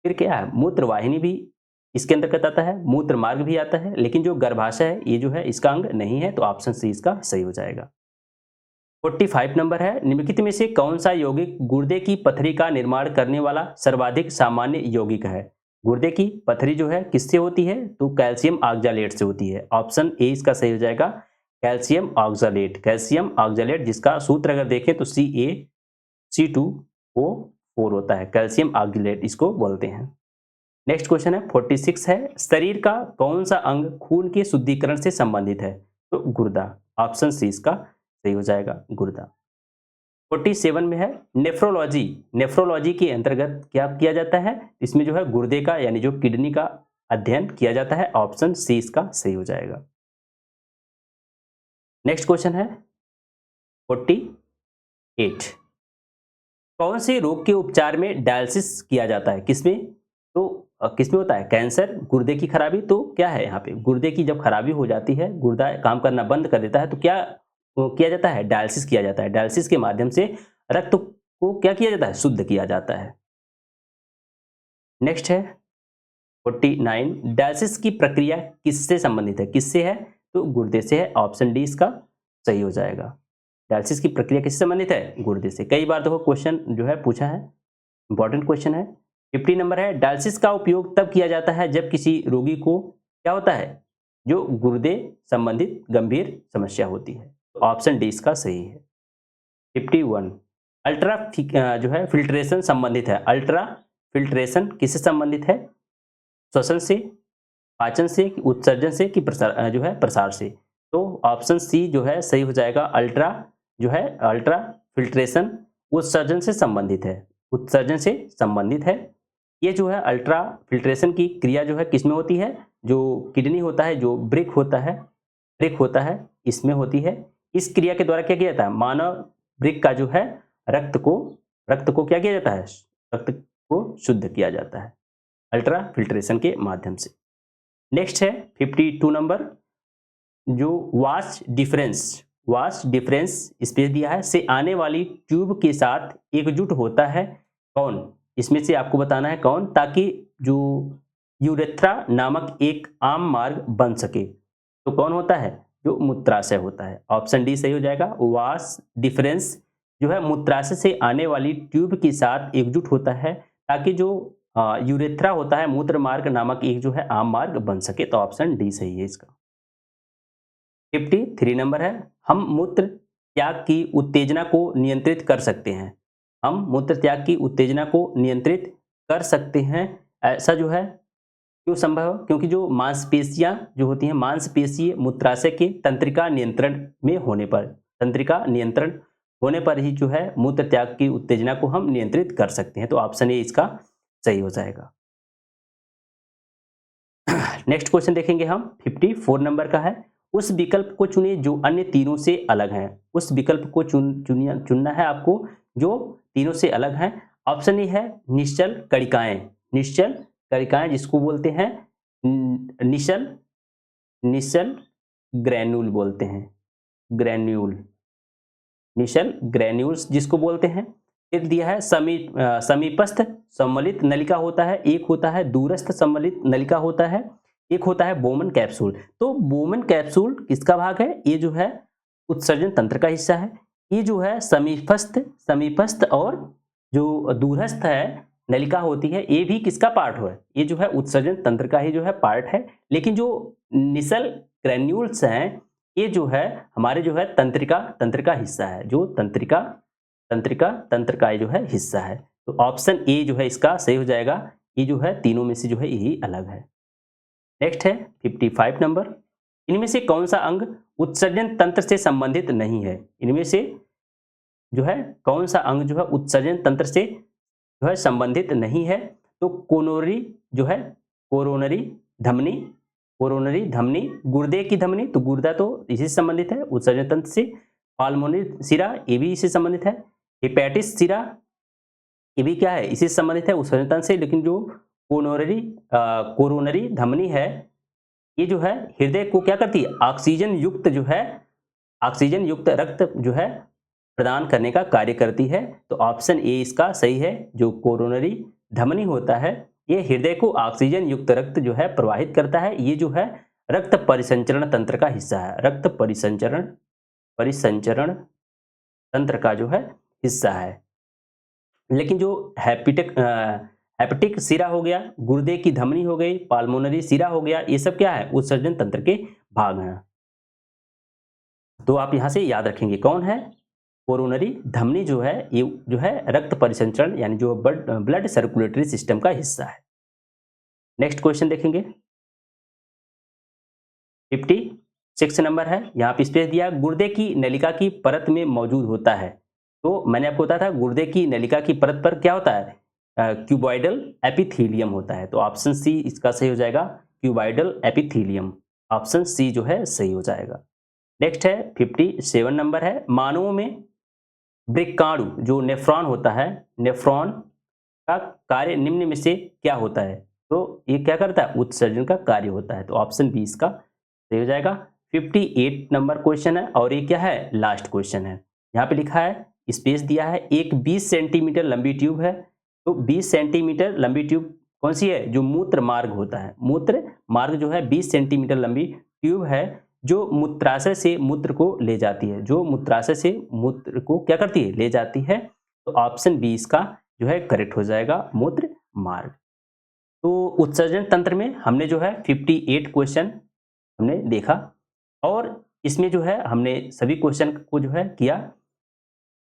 फिर क्या है, मूत्र वाहिनी भी इसके अंतर्गत आता है, मूत्र मार्ग भी आता है, लेकिन जो गर्भाशय है ये जो है इसका अंग नहीं है, तो ऑप्शन सी इसका सही हो जाएगा। 45 नंबर है, निम्नलिखित में से कौन सा यौगिक गुर्दे की पथरी का निर्माण करने वाला सर्वाधिक सामान्य यौगिक है। गुर्दे की पथरी जो है किससे होती है, तो कैल्शियम ऑक्सैलेट से होती है। ऑप्शन ए इसका सही हो जाएगा, कैल्शियम ऑक्सैलेट। कैल्शियम ऑक्सैलेट जिसका सूत्र अगर देखें तो CaC2O4 होता है, कैल्शियम ऑक्सैलेट इसको बोलते हैं। नेक्स्ट क्वेश्चन है 46 है, शरीर का कौन सा अंग खून के शुद्धिकरण से संबंधित है, तो गुर्दा। ऑप्शन सी इसका सही हो जाएगा, गुर्दा। 47 में है, नेफ्रोलॉजी, नेफ्रोलॉजी के अंतर्गत क्या किया जाता है, इसमें जो है गुर्दे का यानी जो किडनी का अध्ययन किया जाता है। ऑप्शन सी इसका सही हो जाएगा। नेक्स्ट क्वेश्चन है 48, कौन से रोग के उपचार में डायलिसिस किया जाता है, किसमें, तो किसमें होता है, कैंसर, गुर्दे की खराबी। तो क्या है यहाँ पे, गुर्दे की जब खराबी हो जाती है, गुर्दा काम करना बंद कर देता है, तो क्या किया जाता है, डायलिसिस किया जाता है। डायलिसिस के माध्यम से रक्त को क्या किया जाता है, शुद्ध किया जाता है। नेक्स्ट है 49, डायलिसिस की प्रक्रिया किससे संबंधित है, किससे है, तो गुर्दे से है। ऑप्शन डी इसका सही हो जाएगा। डायलिसिस की प्रक्रिया किससे संबंधित है, गुर्दे से। कई बार देखो क्वेश्चन जो है पूछा है, इंपॉर्टेंट क्वेश्चन है। 50 नंबर है, डायलिसिस का उपयोग तब किया जाता है जब किसी रोगी को क्या होता है, जो गुर्दे संबंधित गंभीर समस्या होती है। ऑप्शन डी इसका सही है। 51, अल्ट्रा जो है फिल्ट्रेशन संबंधित है। अल्ट्रा फिल्ट्रेशन किससे संबंधित है, श्वसन से, पाचन से, उत्सर्जन से कि प्रसार जो है प्रसार से। तो ऑप्शन सी जो है सही हो जाएगा, अल्ट्रा जो है अल्ट्रा फिल्ट्रेशन उत्सर्जन से संबंधित है, उत्सर्जन से संबंधित है। ये जो है अल्ट्रा फिल्ट्रेशन की क्रिया जो है किसमें होती है, जो किडनी होता है, जो ब्रिक होता है इसमें होती है। इस क्रिया के द्वारा क्या किया जाता है, मानव ब्रिक का जो है रक्त को क्या किया जाता है, रक्त को शुद्ध किया जाता है अल्ट्रा फिल्ट्रेशन के माध्यम से। नेक्स्ट है 52 नंबर, जो वास्ट डिफरेंस स्पेस दिया है से आने वाली ट्यूब के साथ एकजुट होता है कौन, इसमें से आपको बताना है कौन, ताकि जो यूरेथ्रा नामक एक आम मार्ग बन सके। तो कौन होता है, जो मूत्राशय होता है। ऑप्शन डी सही हो जाएगा। वास्ट डिफरेंस जो है मूत्राशय से आने वाली ट्यूब के साथ एकजुट होता है ताकि जो यूरेथ्रा होता है, मूत्र मार्ग नामक एक जो है आम मार्ग बन सके। तो ऑप्शन डी सही है इसका। 53 नंबर है, हम मूत्र त्याग की उत्तेजना को नियंत्रित कर सकते हैं। हम मूत्र त्याग की उत्तेजना को नियंत्रित कर सकते हैं, ऐसा जो है क्यों संभव है, क्योंकि जो मांसपेशियां जो होती हैं, मांसपेशीय मूत्राशय के तंत्रिका नियंत्रण होने पर ही जो है मूत्र त्याग की उत्तेजना को हम नियंत्रित कर सकते हैं। तो ऑप्शन ए इसका सही हो जाएगा। नेक्स्ट क्वेश्चन देखेंगे हम, 54 नंबर का है, उस विकल्प को चुनिए जो अन्य तीनों से अलग है। उस विकल्प को चुनना है आपको जो तीनों से अलग है। ऑप्शन ए है निश्चल कणिकाएं जिसको बोलते हैं निश्चल ग्रैन्यूल बोलते हैं, निश्चल ग्रैन्यूल्स जिसको बोलते हैं। फिर दिया है समीपस्थ सम्मिलित नलिका होता है, एक होता है दूरस्थ सम्मिलित नलिका होता है, एक होता है बोमन कैप्सूल। तो बोमन कैप्सूल किसका भाग है, ये जो है उत्सर्जन तंत्र का हिस्सा है। ये जो है समीपस्थ और जो दूरस्थ है नलिका होती है, ये भी किसका पार्ट है, ये जो है उत्सर्जन तंत्र का ही जो है पार्ट है। लेकिन जो निशल ग्रैन्यूल्स हैं, ये जो है हमारे जो है तंत्र का हिस्सा है, जो तंत्र का जो है हिस्सा है। तो ऑप्शन ए जो है इसका सही हो जाएगा। ये जो है तीनों में से जो है यही अलग है। नेक्स्ट है 55 नंबर, इनमें से कौन सा अंग उत्सर्जन तंत्र से संबंधित नहीं है। इनमें से जो है कौन सा अंग जो है उत्सर्जन तंत्र से जो है संबंधित नहीं है। तो कोरोनरी धमनी, गुर्दे की धमनी, तो गुर्दा तो इसी से संबंधित है उत्सर्जन तंत्र से। पाल्मोनरी सिरा, ये भी इससे संबंधित है। हेपेटिस सिरा, ये भी क्या है, इसी से संबंधित है उत्सर्जन तंत्र से। लेकिन जो कोरोनरी धमनी है, ये जो है हृदय को क्या करती है, ऑक्सीजन युक्त रक्त जो है प्रदान करने का कार्य करती है। तो ऑप्शन ए इसका सही है। जो कोरोनरी धमनी होता है, ये हृदय को ऑक्सीजन युक्त रक्त जो है प्रवाहित करता है। ये जो है रक्त परिसंचरण तंत्र का हिस्सा है, रक्त परिसंचरण तंत्र का जो है हिस्सा है। लेकिन जो हेपेटिक सिरा हो गया, गुर्दे की धमनी हो गई, पाल्मोनरी सिरा हो गया, ये सब क्या है, उत्सर्जन तंत्र के भाग हैं। तो आप यहां से याद रखेंगे कौन है, कोरोनरी धमनी जो है, ये जो है रक्त परिसंचरण यानी जो ब्लड सर्कुलेटरी सिस्टम का हिस्सा है। नेक्स्ट क्वेश्चन देखेंगे, 56 नंबर है, यहाँ पे स्पेस दिया, गुर्दे की नलिका की परत में मौजूद होता है। तो मैंने आपको बताया था गुर्दे की नलिका की परत पर क्या होता है, क्यूबॉइडल एपिथेलियम होता है। तो ऑप्शन सी इसका सही हो जाएगा, क्यूबॉइडल एपिथेलियम। ऑप्शन सी जो है सही हो जाएगा। नेक्स्ट है 57 नंबर है, मानवों में वृक्काणु जो नेफ्रॉन होता है, नेफ्रॉन का कार्य निम्न में से क्या होता है। तो ये क्या करता है, उत्सर्जन का कार्य होता है। तो ऑप्शन बी इसका सही हो जाएगा। 58 नंबर क्वेश्चन है और ये क्या है, लास्ट क्वेश्चन है। यहाँ पे लिखा है, स्पेस दिया है, एक 20 सेंटीमीटर लंबी ट्यूब है। तो 20 सेंटीमीटर लंबी ट्यूब कौन सी है, जो मूत्र मार्ग होता है। मूत्र मार्ग जो है 20 सेंटीमीटर लंबी ट्यूब है, जो मूत्राशय से मूत्र को ले जाती है, जो मूत्राशय से मूत्र को क्या करती है, ले जाती है। तो ऑप्शन बी इसका जो है करेक्ट हो जाएगा, मूत्र मार्ग। तो उत्सर्जन तंत्र में हमने जो है 58 क्वेश्चन हमने देखा और इसमें जो है हमने सभी क्वेश्चन को जो है किया।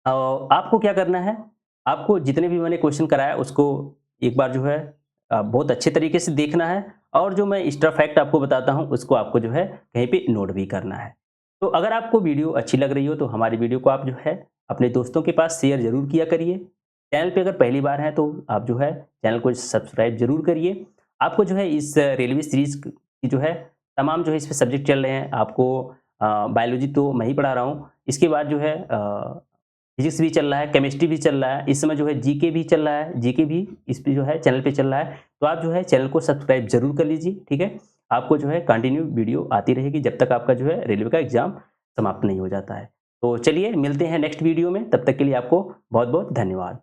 आपको क्या करना है, आपको जितने भी मैंने क्वेश्चन कराया उसको एक बार जो है बहुत अच्छे तरीके से देखना है और जो मैं एक्स्ट्रा फैक्ट आपको बताता हूं उसको आपको जो है कहीं पे नोट भी करना है। तो अगर आपको वीडियो अच्छी लग रही हो तो हमारी वीडियो को आप जो है अपने दोस्तों के पास शेयर जरूर किया करिए। चैनल पे अगर पहली बार हैं तो आप जो है चैनल को सब्सक्राइब जरूर करिए। आपको जो है इस रेलवे सीरीज की जो है तमाम जो है इस पे सब्जेक्ट चल रहे हैं। आपको बायोलॉजी तो मैं ही पढ़ा रहा हूँ, इसके बाद जो है फिजिक्स भी चल रहा है, केमिस्ट्री भी चल रहा है, इस समय जो है जीके भी चल रहा है, जीके भी इस पे जो है चैनल पे चल रहा है। तो आप जो है चैनल को सब्सक्राइब जरूर कर लीजिए, ठीक है। आपको जो है कंटिन्यू वीडियो आती रहेगी जब तक आपका जो है रेलवे का एग्जाम समाप्त नहीं हो जाता है। तो चलिए मिलते हैं नेक्स्ट वीडियो में, तब तक के लिए आपको बहुत बहुत धन्यवाद।